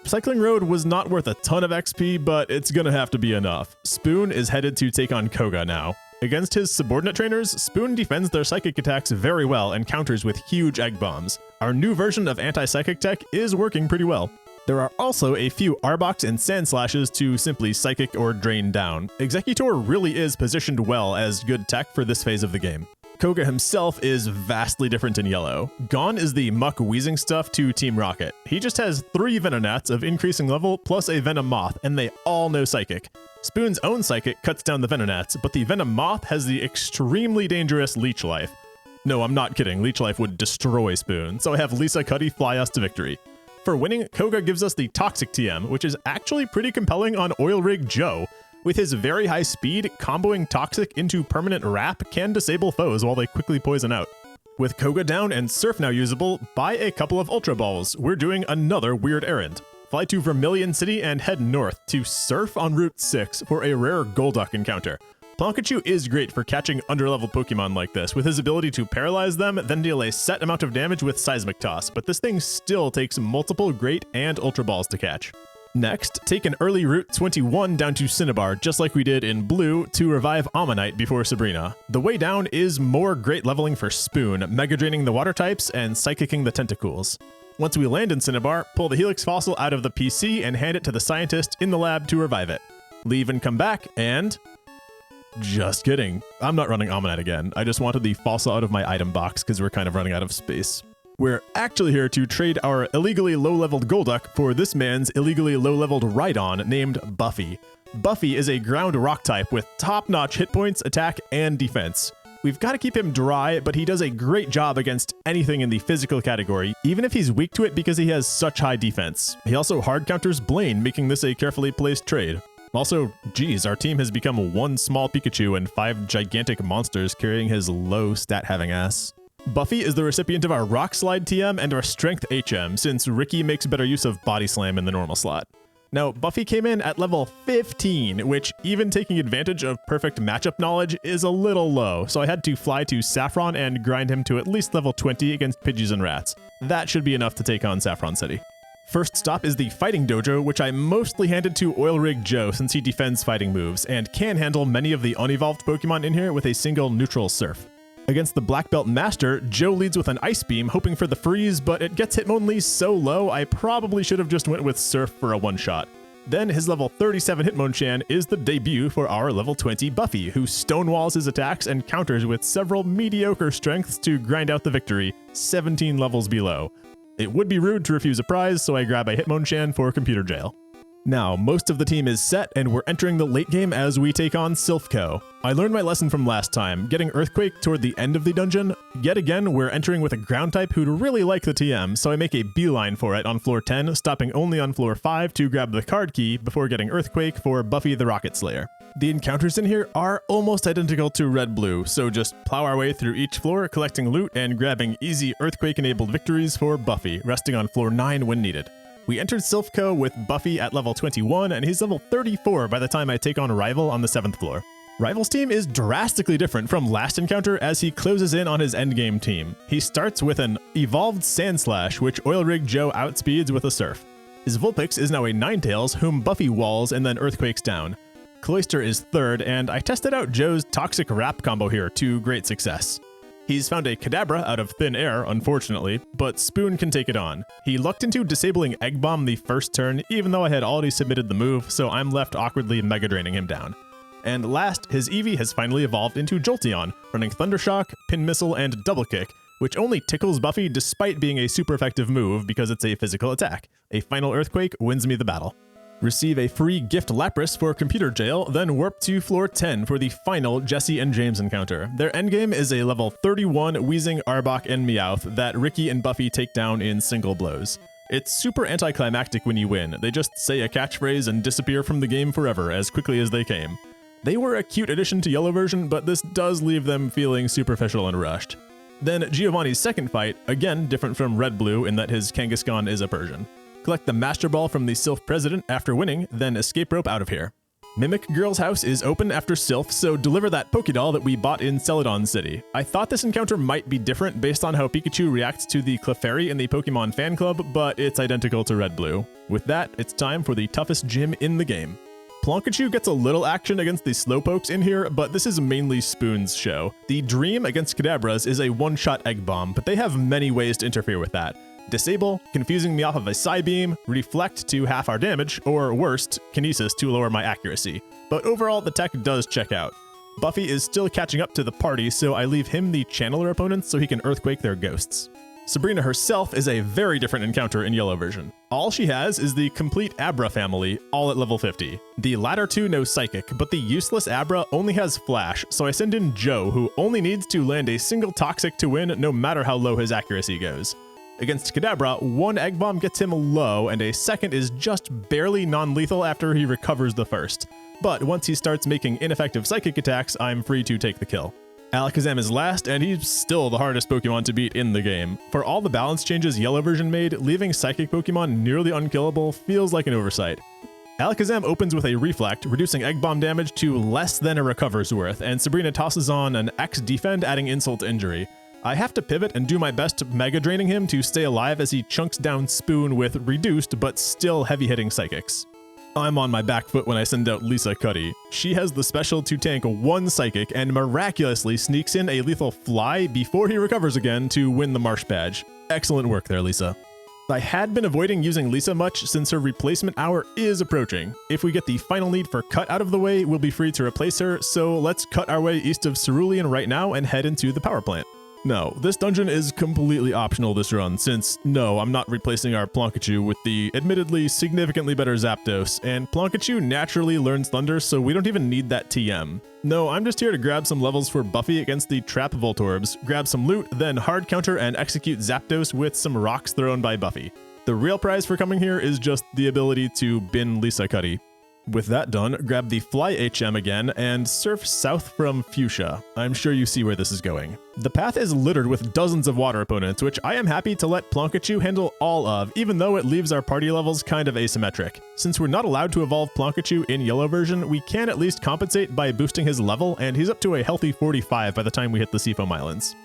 Cycling Road was not worth a ton of XP, but it's gonna have to be enough. Spoon is headed to take on Koga now. Against his subordinate trainers, Spoon defends their psychic attacks very well and counters with huge egg bombs. Our new version of anti-psychic tech is working pretty well. There are also a few Arbok and Sand Slashes to simply psychic or drain down. Executor really is positioned well as good tech for this phase of the game. Koga himself is vastly different in Yellow. Gone is the Muck Wheezing stuff to Team Rocket. He just has 3 Venonats of increasing level plus a Venom Moth, and they all know Psychic. Spoon's own Psychic cuts down the Venonats, but the Venom Moth has the extremely dangerous Leech Life. No, I'm not kidding, Leech Life would destroy Spoon, so I have Lisa Cuddy fly us to victory. For winning, Koga gives us the Toxic TM, which is actually pretty compelling on Oil Rig Joe. With his very high speed, comboing Toxic into permanent wrap can disable foes while they quickly poison out. With Koga down and Surf now usable, buy a couple of Ultra Balls. We're doing another weird errand. Fly to Vermilion City and head north to Surf on Route 6 for a rare Golduck encounter. Plankachu is great for catching underleveled Pokemon like this, with his ability to paralyze them, then deal a set amount of damage with Seismic Toss, but this thing still takes multiple Great and Ultra Balls to catch. Next, take an early Route 21 down to Cinnabar, just like we did in Blue, to revive Ammonite before Sabrina. The way down is more great leveling for Spoon, Mega Draining the water types and Psychicking the Tentacools. Once we land in Cinnabar, pull the Helix Fossil out of the PC and hand it to the scientist in the lab to revive it. Leave and come back, and... just kidding. I'm not running Ammonite again. I just wanted the fossil out of my item box because we're kind of running out of space. We're actually here to trade our illegally low-leveled Golduck for this man's illegally low-leveled Rhydon named Buffy. Buffy is a ground rock type with top-notch hit points, attack, and defense. We've got to keep him dry, but he does a great job against anything in the physical category, even if he's weak to it because he has such high defense. He also hard counters Blaine, making this a carefully placed trade. Also, geez, our team has become one small Pikachu and 5 gigantic monsters carrying his low stat-having ass. Buffy is the recipient of our Rock Slide TM and our Strength HM, since Ricky makes better use of Body Slam in the normal slot. Now, Buffy came in at level 15, which, even taking advantage of perfect matchup knowledge, is a little low, so I had to fly to Saffron and grind him to at least level 20 against Pidgeys and Rats. That should be enough to take on Saffron City. First stop is the Fighting Dojo, which I mostly handed to Oil Rig Joe since he defends fighting moves, and can handle many of the unevolved Pokemon in here with a single neutral Surf. Against the Black Belt Master, Joe leads with an Ice Beam, hoping for the freeze, but it gets Hitmonlee so low I probably should have just went with Surf for a one-shot. Then his level 37 Hitmonchan is the debut for our level 20 Buffy, who stonewalls his attacks and counters with several mediocre strengths to grind out the victory, 17 levels below. It would be rude to refuse a prize, so I grab a Hitmonchan for computer jail. Now, most of the team is set, and we're entering the late game as we take on Silphco. I learned my lesson from last time, getting Earthquake toward the end of the dungeon. Yet again, we're entering with a ground type who'd really like the TM, so I make a beeline for it on floor 10, stopping only on floor 5 to grab the card key before getting Earthquake for Buffy the Rocket Slayer. The encounters in here are almost identical to Red-Blue, so just plow our way through each floor, collecting loot and grabbing easy Earthquake-enabled victories for Buffy, resting on floor 9 when needed. We entered Silphco with Buffy at level 21, and he's level 34 by the time I take on Rival on the 7th floor. Rival's team is drastically different from last encounter as he closes in on his endgame team. He starts with an evolved Sandslash, which Oil Rig Joe outspeeds with a Surf. His Vulpix is now a Ninetales, whom Buffy walls and then Earthquakes down. Cloyster is third, and I tested out Joe's Toxic Wrap combo here to great success. He's found a Kadabra out of thin air, unfortunately, but Spoon can take it on. He lucked into disabling Egg Bomb the first turn, even though I had already submitted the move, so I'm left awkwardly Mega Draining him down. And last, his Eevee has finally evolved into Jolteon, running Thundershock, Pin Missile, and Double Kick, which only tickles Buffy despite being a super effective move because it's a physical attack. A final Earthquake wins me the battle. Receive a free gift Lapras for computer jail, then warp to floor 10 for the final Jesse and James encounter. Their endgame is a level 31 Weezing, Arbok, and Meowth that Ricky and Buffy take down in single blows. It's super anticlimactic when you win. They just say a catchphrase and disappear from the game forever as quickly as they came. They were a cute addition to Yellow version, but this does leave them feeling superficial and rushed. Then Giovanni's second fight, again different from Red-Blue in that his Kangaskhan is a Persian. Collect the Master Ball from the Silph President after winning, then escape rope out of here. Mimic Girl's house is open after Silph, so deliver that Pokédoll that we bought in Celadon City. I thought this encounter might be different based on how Pikachu reacts to the Clefairy in the Pokemon fan club, but it's identical to Red-Blue. With that, it's time for the toughest gym in the game. Plankachu gets a little action against the Slowpokes in here, but this is mainly Spoon's show. The Dream against Kadabras is a one-shot Egg Bomb, but they have many ways to interfere with that. Disable, confusing me off of a Psybeam, Reflect to half our damage, or worst, Kinesis to lower my accuracy. But overall, the tech does check out. Buffy is still catching up to the party, so I leave him the Channeler opponents so he can Earthquake their ghosts. Sabrina herself is a very different encounter in Yellow version. All she has is the complete Abra family, all at level 50. The latter two know Psychic, but the useless Abra only has Flash, so I send in Joe, who only needs to land a single Toxic to win no matter how low his accuracy goes. Against Kadabra, one Egg Bomb gets him low, and a second is just barely non-lethal after he recovers the first. But once he starts making ineffective psychic attacks, I'm free to take the kill. Alakazam is last, and he's still the hardest Pokemon to beat in the game. For all the balance changes Yellow version made, leaving Psychic Pokemon nearly unkillable feels like an oversight. Alakazam opens with a Reflect, reducing Egg Bomb damage to less than a Recover's worth, and Sabrina tosses on an X Defend, adding insult to injury. I have to pivot and do my best Mega Draining him to stay alive as he chunks down Spoon with reduced but still heavy-hitting Psychics. I'm on my back foot when I send out Lisa Cuddy. She has the special to tank one Psychic and miraculously sneaks in a lethal Fly before he recovers again to win the Marsh badge. Excellent work there, Lisa. I had been avoiding using Lisa much since her replacement hour is approaching. If we get the final need for Cut out of the way, we'll be free to replace her, so let's cut our way east of Cerulean right now and head into the power plant. No, this dungeon is completely optional this run, since no, I'm not replacing our Plankachu with the admittedly significantly better Zapdos, and Plankachu naturally learns Thunder, so we don't even need that TM. No, I'm just here to grab some levels for Buffy against the Trap Voltorbs, grab some loot, then hard counter and execute Zapdos with some rocks thrown by Buffy. The real prize for coming here is just the ability to bin Lisa Cuddy. With that done, grab the Fly HM again and surf south from Fuchsia. I'm sure you see where this is going. The path is littered with dozens of water opponents, which I am happy to let Plankachu handle all of, even though it leaves our party levels kind of asymmetric. Since we're not allowed to evolve Plankachu in Yellow version, we can at least compensate by boosting his level, and he's up to a healthy 45 by the time we hit the Seafoam Islands.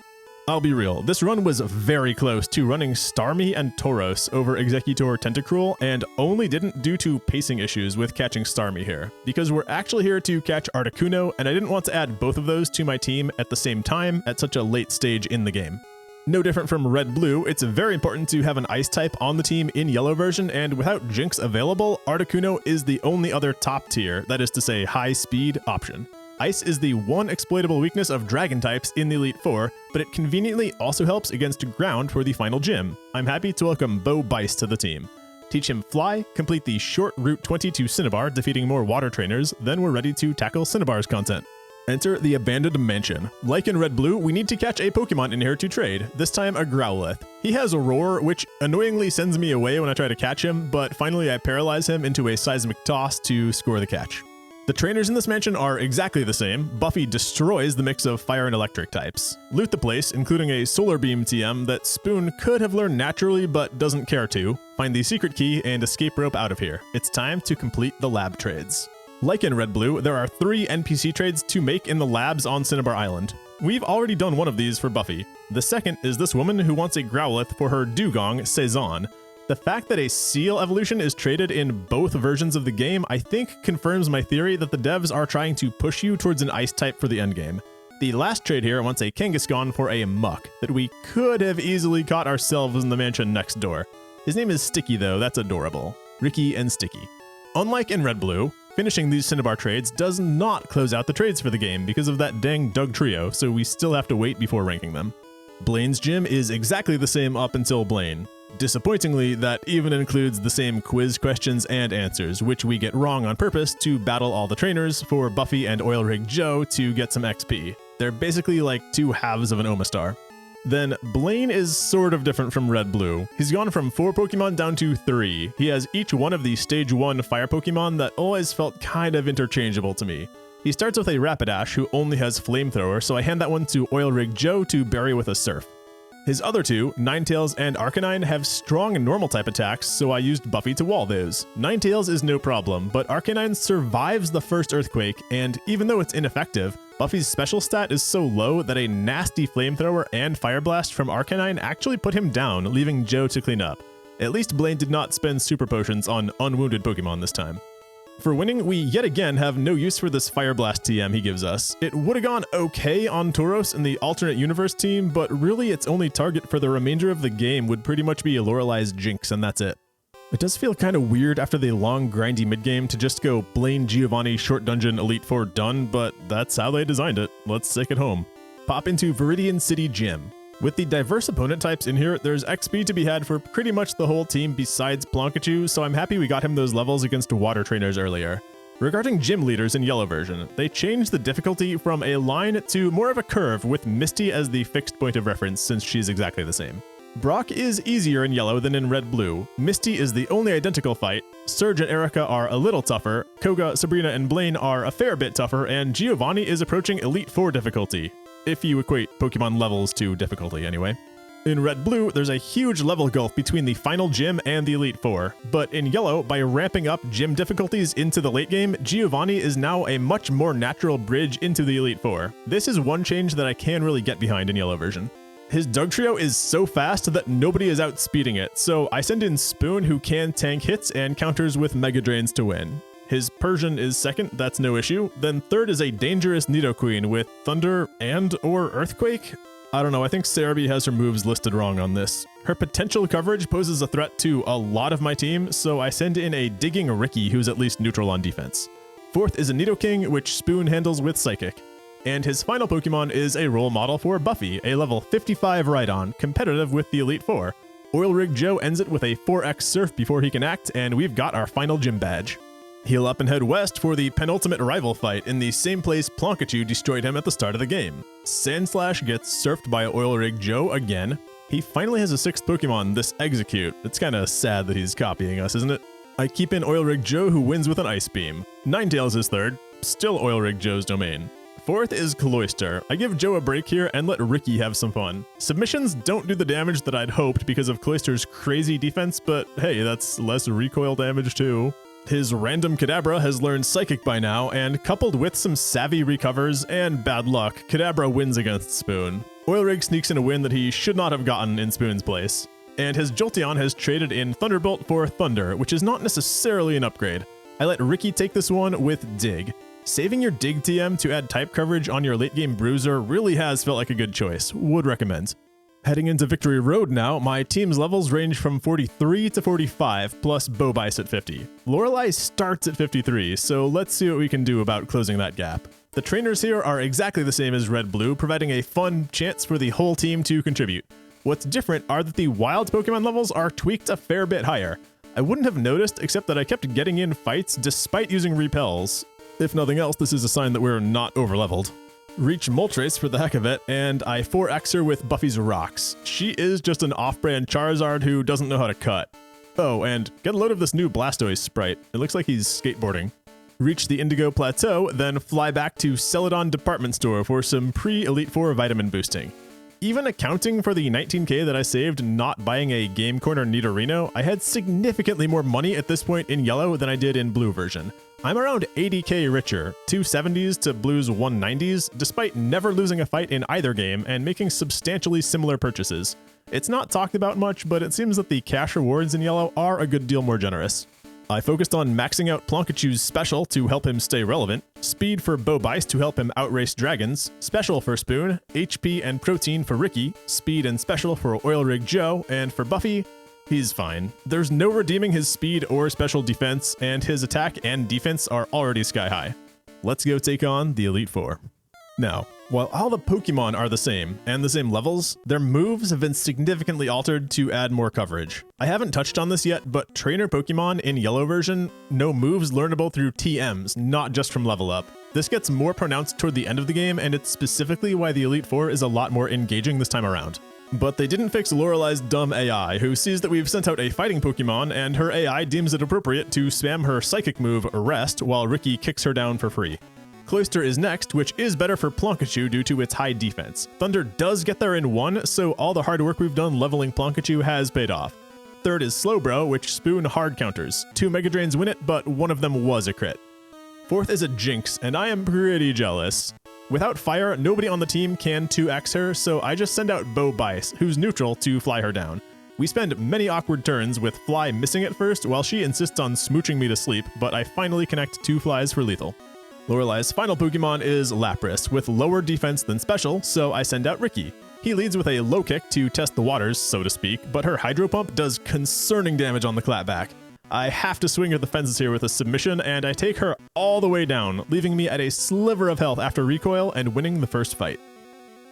I'll be real, this run was very close to running Starmie and Tauros over Executor Tentacruel, and only didn't due to pacing issues with catching Starmie here, because we're actually here to catch Articuno, and I didn't want to add both of those to my team at the same time at such a late stage in the game. No different from Red-Blue, it's very important to have an Ice type on the team in Yellow version, and without Jinx available, Articuno is the only other top tier, that is to say high speed, option. Ice is the one exploitable weakness of Dragon types in the Elite Four, but it conveniently also helps against Ground for the final gym. I'm happy to welcome Bo Bice to the team. Teach him Fly, complete the short Route 20 to Cinnabar, defeating more water trainers, then we're ready to tackle Cinnabar's content. Enter the Abandoned Mansion. Like in Red-Blue, we need to catch a Pokemon in here to trade, this time a Growlithe. He has a Roar, which annoyingly sends me away when I try to catch him, but finally I paralyze him into a Seismic Toss to score the catch. The trainers in this mansion are exactly the same. Buffy destroys the mix of fire and electric types. Loot the place, including a Solar Beam TM that Spoon could have learned naturally but doesn't care to. Find the secret key and escape rope out of here. It's time to complete the lab trades. Like in Red-Blue, there are 3 NPC trades to make in the labs on Cinnabar Island. We've already done one of these for Buffy. The second is this woman who wants a Growlithe for her dugong, Saison. The fact that a Seal evolution is traded in both versions of the game, I think confirms my theory that the devs are trying to push you towards an Ice type for the endgame. The last trade here wants a Kangaskhan for a Muck that we could have easily caught ourselves in the mansion next door. His name is Sticky though, that's adorable. Ricky and Sticky. Unlike in Red-Blue, finishing these Cinnabar trades does not close out the trades for the game because of that dang Doug trio, so we still have to wait before ranking them. Blaine's gym is exactly the same up until Blaine. Disappointingly, that even includes the same quiz questions and answers, which we get wrong on purpose to battle all the trainers for Buffy and Oil Rig Joe to get some XP. They're basically like 2 halves of an Omastar. Then Blaine is sort of different from Red-Blue. He's gone from 4 Pokemon down to 3. He has each one of the Stage 1 Fire Pokemon that always felt kind of interchangeable to me. He starts with a Rapidash who only has Flamethrower, so I hand that one to Oil Rig Joe to bury with a Surf. His other 2, Ninetales and Arcanine, have strong Normal-type attacks, so I used Buffy to wall those. Ninetales is no problem, but Arcanine survives the first Earthquake, and even though it's ineffective, Buffy's special stat is so low that a nasty Flamethrower and Fire Blast from Arcanine actually put him down, leaving Joe to clean up. At least Blaine did not spend Super Potions on unwounded Pokemon this time. For winning, we yet again have no use for this Fire Blast TM he gives us. It would have gone okay on Tauros in the alternate universe team, but really its only target for the remainder of the game would pretty much be Lorelei's Jinx, and that's it. It does feel kind of weird after the long grindy mid-game to just go Blaine Giovanni Short Dungeon Elite Four done, but that's how they designed it. Let's take it home. Pop into Viridian City Gym. With the diverse opponent types in here, there's XP to be had for pretty much the whole team besides Plankachu, so I'm happy we got him those levels against water trainers earlier. Regarding gym leaders in Yellow version, they changed the difficulty from a line to more of a curve with Misty as the fixed point of reference since she's exactly the same. Brock is easier in yellow than in red-blue. Misty is the only identical fight. Surge and Erica are a little tougher. Koga, Sabrina, and Blaine are a fair bit tougher, and Giovanni is approaching Elite Four difficulty. If you equate Pokemon levels to difficulty, anyway. In red-blue, there's a huge level gulf between the final gym and the Elite Four. But in yellow, by ramping up gym difficulties into the late game, Giovanni is now a much more natural bridge into the Elite Four. This is one change that I can really get behind in yellow version. His Dugtrio is so fast that nobody is outspeeding it, so I send in Spoon, who can tank hits and counters with Mega Drains to win. His Persian is second, that's no issue. Then third is a dangerous Nidoqueen with Thunder and/or Earthquake. I don't know, I think Cerebi has her moves listed wrong on this. Her potential coverage poses a threat to a lot of my team, so I send in a Digging Ricky who's at least neutral on defense. Fourth is a Nidoking, which Spoon handles with Psychic. And his final Pokemon is a role model for Buffy, a level 55 Rhydon, competitive with the Elite Four. Oil Rig Joe ends it with a 4x Surf before he can act, and we've got our final gym badge. Heal up and head west for the penultimate rival fight in the same place Plonkachu destroyed him at the start of the game. Sandslash gets surfed by Oil Rig Joe again. He finally has a sixth Pokemon, this Execute. It's kinda sad that he's copying us, isn't it? I keep in Oil Rig Joe, who wins with an Ice Beam. Ninetales is third, still Oil Rig Joe's domain. Fourth is Cloyster. I give Joe a break here and let Ricky have some fun. Submissions don't do the damage that I'd hoped because of Cloyster's crazy defense, but hey, that's less recoil damage too. His random Kadabra has learned Psychic by now, and coupled with some savvy recovers and bad luck, Kadabra wins against Spoon. Oil Rig sneaks in a win that he should not have gotten in Spoon's place. And his Jolteon has traded in Thunderbolt for Thunder, which is not necessarily an upgrade. I let Ricky take this one with Dig. Saving your Dig TM to add type coverage on your late game bruiser really has felt like a good choice. Would recommend. Heading into Victory Road now, my team's levels range from 43 to 45, plus Bobice at 50. Lorelei starts at 53, so let's see what we can do about closing that gap. The trainers here are exactly the same as Red-Blue, providing a fun chance for the whole team to contribute. What's different are that the wild Pokemon levels are tweaked a fair bit higher. I wouldn't have noticed except that I kept getting in fights despite using repels. If nothing else, this is a sign that we're not overleveled. Reach Moltres for the heck of it, and I 4X her with Buffy's Rocks. She is just an off-brand Charizard who doesn't know how to cut. Oh, and get a load of this new Blastoise sprite. It looks like he's skateboarding. Reach the Indigo Plateau, then fly back to Celadon Department Store for some pre-Elite Four vitamin boosting. Even accounting for the 19k that I saved not buying a Game Corner Nidorino, I had significantly more money at this point in Yellow than I did in Blue version. I'm around 80k richer, 270s to Blue's 190s, despite never losing a fight in either game and making substantially similar purchases. It's not talked about much, but it seems that the cash rewards in Yellow are a good deal more generous. I focused on maxing out Plonkachu's Special to help him stay relevant, Speed for Bobice to help him outrace dragons, Special for Spoon, HP and Protein for Ricky, Speed and Special for Oil Rig Joe, and for Buffy, he's fine. There's no redeeming his speed or special defense, and his attack and defense are already sky high. Let's go take on the Elite Four. Now, while all the Pokemon are the same, and the same levels, their moves have been significantly altered to add more coverage. I haven't touched on this yet, but trainer Pokemon in Yellow version know moves learnable through TMs, not just from level up. This gets more pronounced toward the end of the game, and it's specifically why the Elite Four is a lot more engaging this time around. But they didn't fix Lorelei's dumb AI, who sees that we've sent out a fighting Pokemon, and her AI deems it appropriate to spam her Psychic move, Rest, while Ricky kicks her down for free. Cloyster is next, which is better for Plonkachu due to its high defense. Thunder does get there in one, so all the hard work we've done leveling Plonkachu has paid off. Third is Slowbro, which Spoon hard counters. 2 Mega Drains win it, but one of them was a crit. Fourth is a Jinx, and I am pretty jealous. Without fire, nobody on the team can 2x her, so I just send out Bobice, who's neutral, to fly her down. We spend many awkward turns with Fly missing at first while she insists on smooching me to sleep, but I finally connect 2 flies for lethal. Lorelei's final Pokemon is Lapras, with lower defense than special, so I send out Ricky. He leads with a low kick to test the waters, so to speak, but her Hydro Pump does concerning damage on the clapback. I have to swing at the fences here with a submission, and I take her all the way down, leaving me at a sliver of health after recoil and winning the first fight.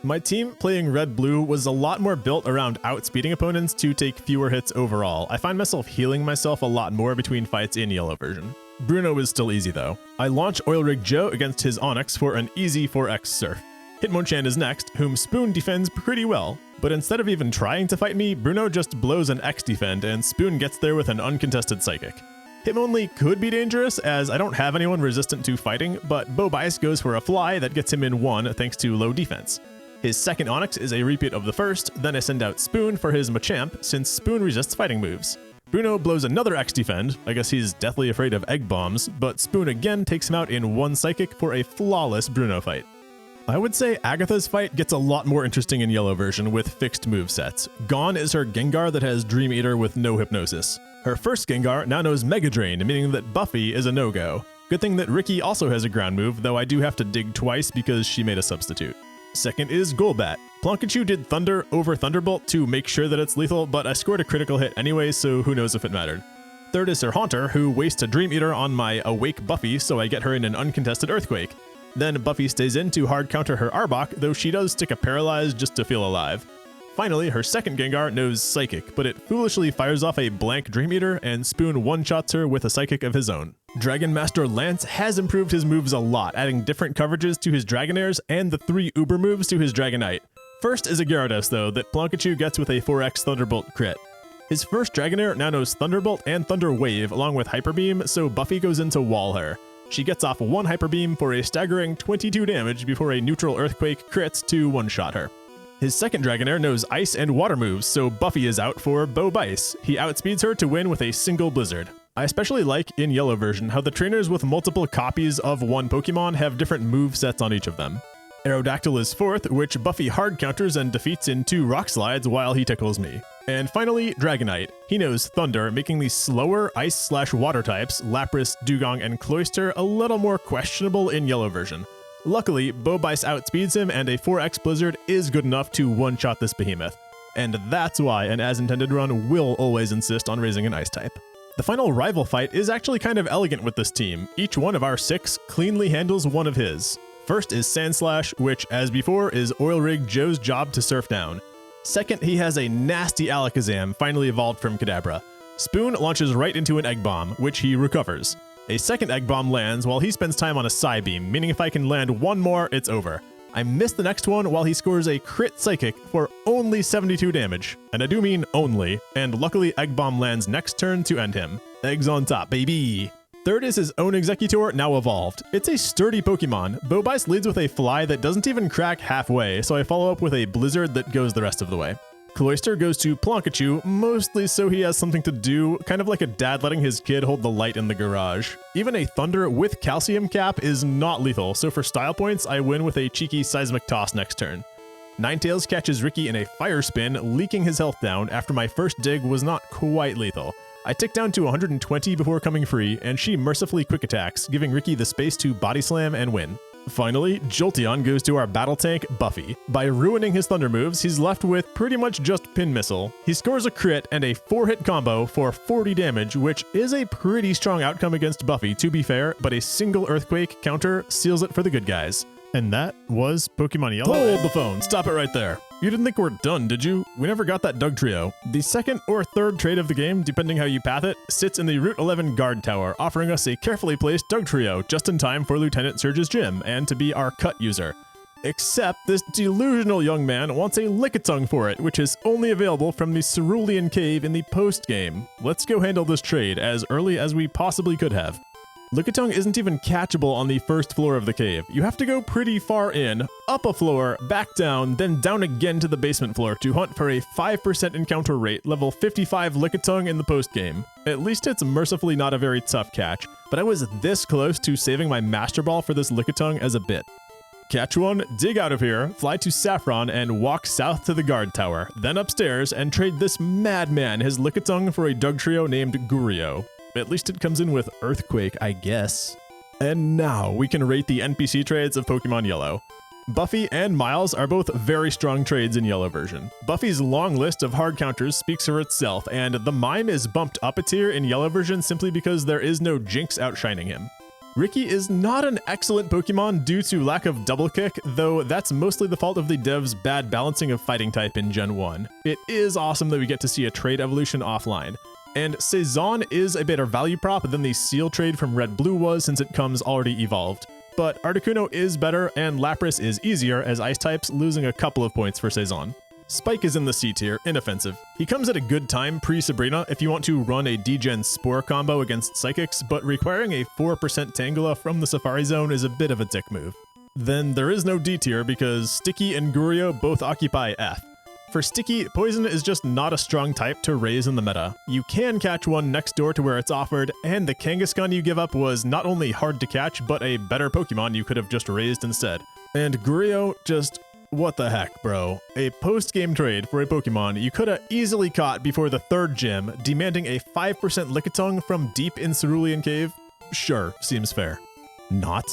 My team playing Red-Blue was a lot more built around outspeeding opponents to take fewer hits overall. I find myself healing myself a lot more between fights in Yellow version. Bruno is still easy though. I launch Oil Rig Joe against his Onix for an easy 4x Surf. Hitmonchan is next, whom Spoon defends pretty well. But instead of even trying to fight me, Bruno just blows an X defend and Spoon gets there with an uncontested psychic. Hitmonlee could be dangerous as I don't have anyone resistant to fighting, but Bobice goes for a fly that gets him in 1 thanks to low defense. His second Onyx is a repeat of the first, then I send out Spoon for his Machamp since Spoon resists fighting moves. Bruno blows another X defend, I guess he's deathly afraid of egg bombs, but Spoon again takes him out in 1 psychic for a flawless Bruno fight. I would say Agatha's fight gets a lot more interesting in Yellow version with fixed movesets. Gone is her Gengar that has Dream Eater with no hypnosis. Her first Gengar now knows Mega Drain, meaning that Buffy is a no-go. Good thing that Ricky also has a ground move, though I do have to dig twice because she made a substitute. Second is Golbat. Plankachu did Thunder over Thunderbolt to make sure that it's lethal, but I scored a critical hit anyway, so who knows if it mattered. Third is Sir Haunter, who wastes a Dream Eater on my Awake Buffy, so I get her in an uncontested Earthquake. Then Buffy stays in to hard counter her Arbok, though she does stick a Paralyze just to feel alive. Finally, her second Gengar knows Psychic, but it foolishly fires off a blank Dream Eater, and Spoon one-shots her with a Psychic of his own. Dragon Master Lance has improved his moves a lot, adding different coverages to his Dragonairs and the 3 Uber moves to his Dragonite. First is a Gyarados, though, that Plankachu gets with a 4x Thunderbolt crit. His first Dragonair now knows Thunderbolt and Thunder Wave along with Hyper Beam, so Buffy goes in to wall her. She gets off 1 Hyper Beam for a staggering 22 damage before a neutral Earthquake crits to one-shot her. His second Dragonair knows Ice and Water moves, so Buffy is out for Bobice. He outspeeds her to win with a single Blizzard. I especially like, in Yellow version, how the trainers with multiple copies of one Pokemon have different move sets on each of them. Aerodactyl is fourth, which Buffy hard counters and defeats in 2 Rock Slides while he tickles me. And finally, Dragonite. He knows Thunder, making the slower Ice/Water types, Lapras, Dugong, and Cloyster, a little more questionable in Yellow version. Luckily, Bobice outspeeds him, and a 4x Blizzard is good enough to one-shot this behemoth. And that's why an As Intended run will always insist on raising an Ice type. The final rival fight is actually kind of elegant with this team. Each one of our 6 cleanly handles one of his. First is Sandslash, which, as before, is Oil Rig Joe's job to surf down. Second, he has a nasty Alakazam, finally evolved from Kadabra. Spoon launches right into an Egg Bomb, which he recovers. A second Egg Bomb lands while he spends time on a Psybeam, meaning if I can land one more, it's over. I miss the next one while he scores a crit Psychic for only 72 damage. And I do mean only, and luckily Egg Bomb lands next turn to end him. Eggs on top, baby! Third is his own Exeggutor, now evolved. It's a sturdy Pokemon. Bobice leads with a Fly that doesn't even crack halfway, so I follow up with a Blizzard that goes the rest of the way. Cloyster goes to Plankachu, mostly so he has something to do, kind of like a dad letting his kid hold the light in the garage. Even a Thunder with Calcium Cap is not lethal, so for style points, I win with a cheeky Seismic Toss next turn. Ninetales catches Ricky in a Fire Spin, leaking his health down after my first dig was not quite lethal. I tick down to 120 before coming free, and she mercifully quick attacks, giving Ricky the space to Body Slam and win. Finally, Jolteon goes to our battle tank, Buffy. By ruining his Thunder moves, he's left with pretty much just Pin Missile. He scores a crit and a 4-hit combo for 40 damage, which is a pretty strong outcome against Buffy, to be fair, but a single Earthquake counter seals it for the good guys. And that was Pokemon Yellow. Hold the phone, stop it right there. You didn't think we're done, did you? We never got that Dugtrio. The second or third trade of the game, depending how you path it, sits in the Route 11 guard tower, offering us a carefully placed Dugtrio just in time for Lieutenant Surge's gym and to be our cut user. Except this delusional young man wants a Lickitung for it, which is only available from the Cerulean Cave in the post-game. Let's go handle this trade as early as we possibly could have. Lickitung isn't even catchable on the first floor of the cave. You have to go pretty far in, up a floor, back down, then down again to the basement floor to hunt for a 5% encounter rate, level 55 Lickitung in the post-game. At least it's mercifully not a very tough catch, but I was this close to saving my Master Ball for this Lickitung as a bit. Catch one, dig out of here, fly to Saffron, and walk south to the guard tower, then upstairs and trade this madman his Lickitung for a Dugtrio named Gurio. At least it comes in with Earthquake, I guess. And now we can rate the NPC trades of Pokemon Yellow. Buffy and Miles are both very strong trades in Yellow version. Buffy's long list of hard counters speaks for itself, and the Mime is bumped up a tier in Yellow version simply because there is no Jinx outshining him. Ricky is not an excellent Pokemon due to lack of double kick, though that's mostly the fault of the devs' bad balancing of fighting type in Gen 1. It is awesome that we get to see a trade evolution offline. And Saison is a better value prop than the Seal trade from Red Blue was since it comes already evolved. But Articuno is better and Lapras is easier as Ice types, losing a couple of points for Saison. Spike is in the C tier, inoffensive. He comes at a good time pre-Sabrina if you want to run a degen Spore combo against Psychics, but requiring a 4% Tangela from the Safari Zone is a bit of a dick move. Then there is no D tier because Sticky and Gurio both occupy F. For Sticky, Poison is just not a strong type to raise in the meta. You can catch one next door to where it's offered, and the Kangaskhan you give up was not only hard to catch, but a better Pokemon you could have just raised instead. And Gurio just... what the heck, bro? A post-game trade for a Pokemon you could have easily caught before the 3rd gym, demanding a 5% Lickitung from deep in Cerulean Cave? Sure, seems fair. Not?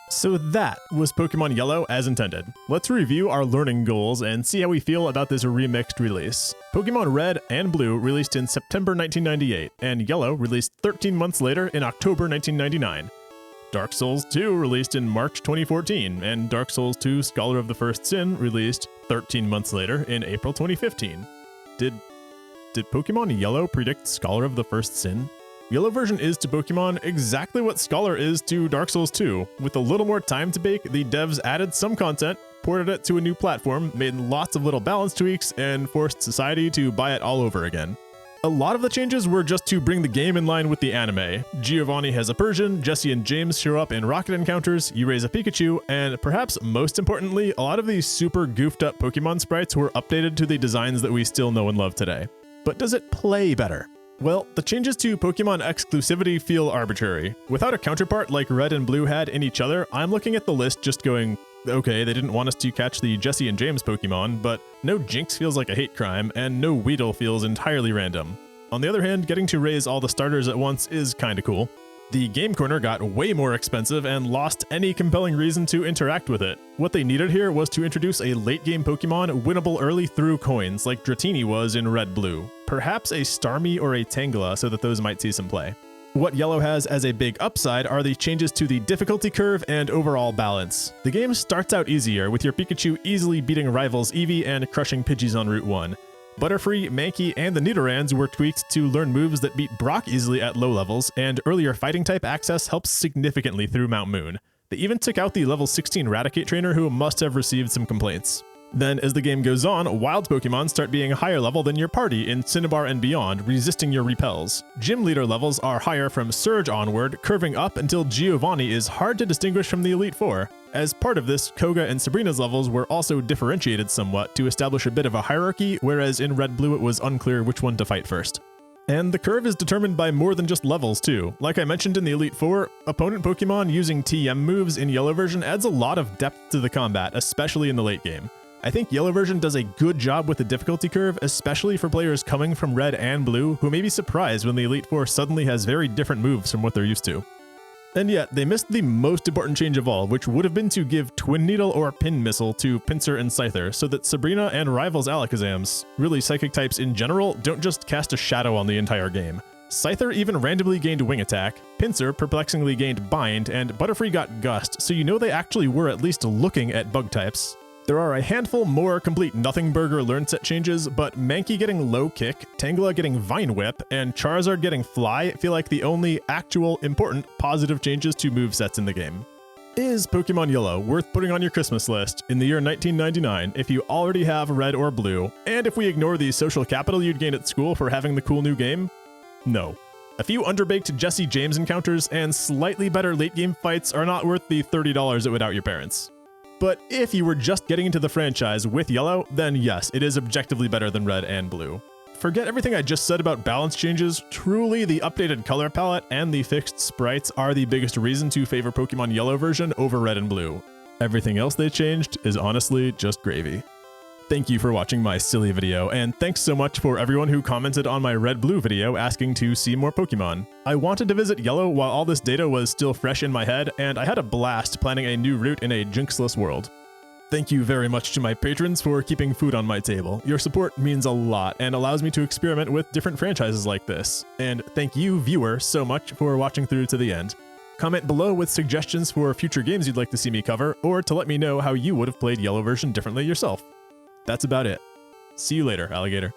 So that was Pokemon Yellow as intended. Let's review our learning goals and see how we feel about this remixed release. Pokemon Red and Blue released in September 1998, and Yellow released 13 months later in October 1999. Dark Souls 2 released in March 2014, and Dark Souls 2 Scholar of the First Sin released 13 months later in April 2015. Did Pokemon Yellow predict Scholar of the First Sin? Yellow version is to Pokemon exactly what Scholar is to Dark Souls 2. With a little more time to bake, the devs added some content, ported it to a new platform, made lots of little balance tweaks, and forced society to buy it all over again. A lot of the changes were just to bring the game in line with the anime. Giovanni has a Persian, Jesse and James show up in rocket encounters, you raise a Pikachu, and perhaps most importantly, a lot of these super goofed up Pokemon sprites were updated to the designs that we still know and love today. But does it play better? Well, the changes to Pokemon exclusivity feel arbitrary. Without a counterpart like Red and Blue had in each other, I'm looking at the list just going, okay, they didn't want us to catch the Jesse and James Pokemon, but no Jinx feels like a hate crime, and no Weedle feels entirely random. On the other hand, getting to raise all the starters at once is kinda cool. The Game Corner got way more expensive and lost any compelling reason to interact with it. What they needed here was to introduce a late-game Pokemon winnable early through coins, like Dratini was in Red Blue. Perhaps a Starmie or a Tangela so that those might see some play. What Yellow has as a big upside are the changes to the difficulty curve and overall balance. The game starts out easier, with your Pikachu easily beating rivals Eevee and crushing Pidgeys on Route 1. Butterfree, Mankey, and the Nidorans were tweaked to learn moves that beat Brock easily at low levels, and earlier fighting-type access helps significantly through Mount Moon. They even took out the level 16 Raticate trainer who must have received some complaints. Then, as the game goes on, wild Pokemon start being higher level than your party in Cinnabar and beyond, resisting your repels. Gym leader levels are higher from Surge onward, curving up until Giovanni is hard to distinguish from the Elite Four. As part of this, Koga and Sabrina's levels were also differentiated somewhat to establish a bit of a hierarchy, whereas in Red Blue it was unclear which one to fight first. And the curve is determined by more than just levels too. Like I mentioned in the Elite Four, opponent Pokemon using TM moves in Yellow version adds a lot of depth to the combat, especially in the late game. I think Yellow version does a good job with the difficulty curve, especially for players coming from Red and Blue who may be surprised when the Elite Four suddenly has very different moves from what they're used to. And yet, they missed the most important change of all, which would have been to give Twin Needle or Pin Missile to Pinsir and Scyther, so that Sabrina and rivals Alakazams, really psychic types in general, don't just cast a shadow on the entire game. Scyther even randomly gained Wing Attack, Pinsir perplexingly gained Bind, and Butterfree got Gust, so you know they actually were at least looking at bug types. There are a handful more complete Nothing Burger learn set changes, but Mankey getting Low Kick, Tangela getting Vine Whip, and Charizard getting Fly feel like the only actual important positive changes to movesets in the game. Is Pokemon Yellow worth putting on your Christmas list in the year 1999 if you already have Red or Blue, and if we ignore the social capital you'd gain at school for having the cool new game? No. A few underbaked Jesse James encounters and slightly better late game fights are not worth the $30 it would out your parents. But if you were just getting into the franchise with Yellow, then yes, it is objectively better than Red and Blue. Forget everything I just said about balance changes, truly the updated color palette and the fixed sprites are the biggest reason to favor Pokemon Yellow version over Red and Blue. Everything else they changed is honestly just gravy. Thank you for watching my silly video, and thanks so much for everyone who commented on my Red Blue video asking to see more Pokemon. I wanted to visit Yellow while all this data was still fresh in my head, and I had a blast planning a new route in a jinxless world. Thank you very much to my patrons for keeping food on my table. Your support means a lot and allows me to experiment with different franchises like this. And thank you, viewer, so much for watching through to the end. Comment below with suggestions for future games you'd like to see me cover, or to let me know how you would have played Yellow version differently yourself. That's about it. See you later, alligator.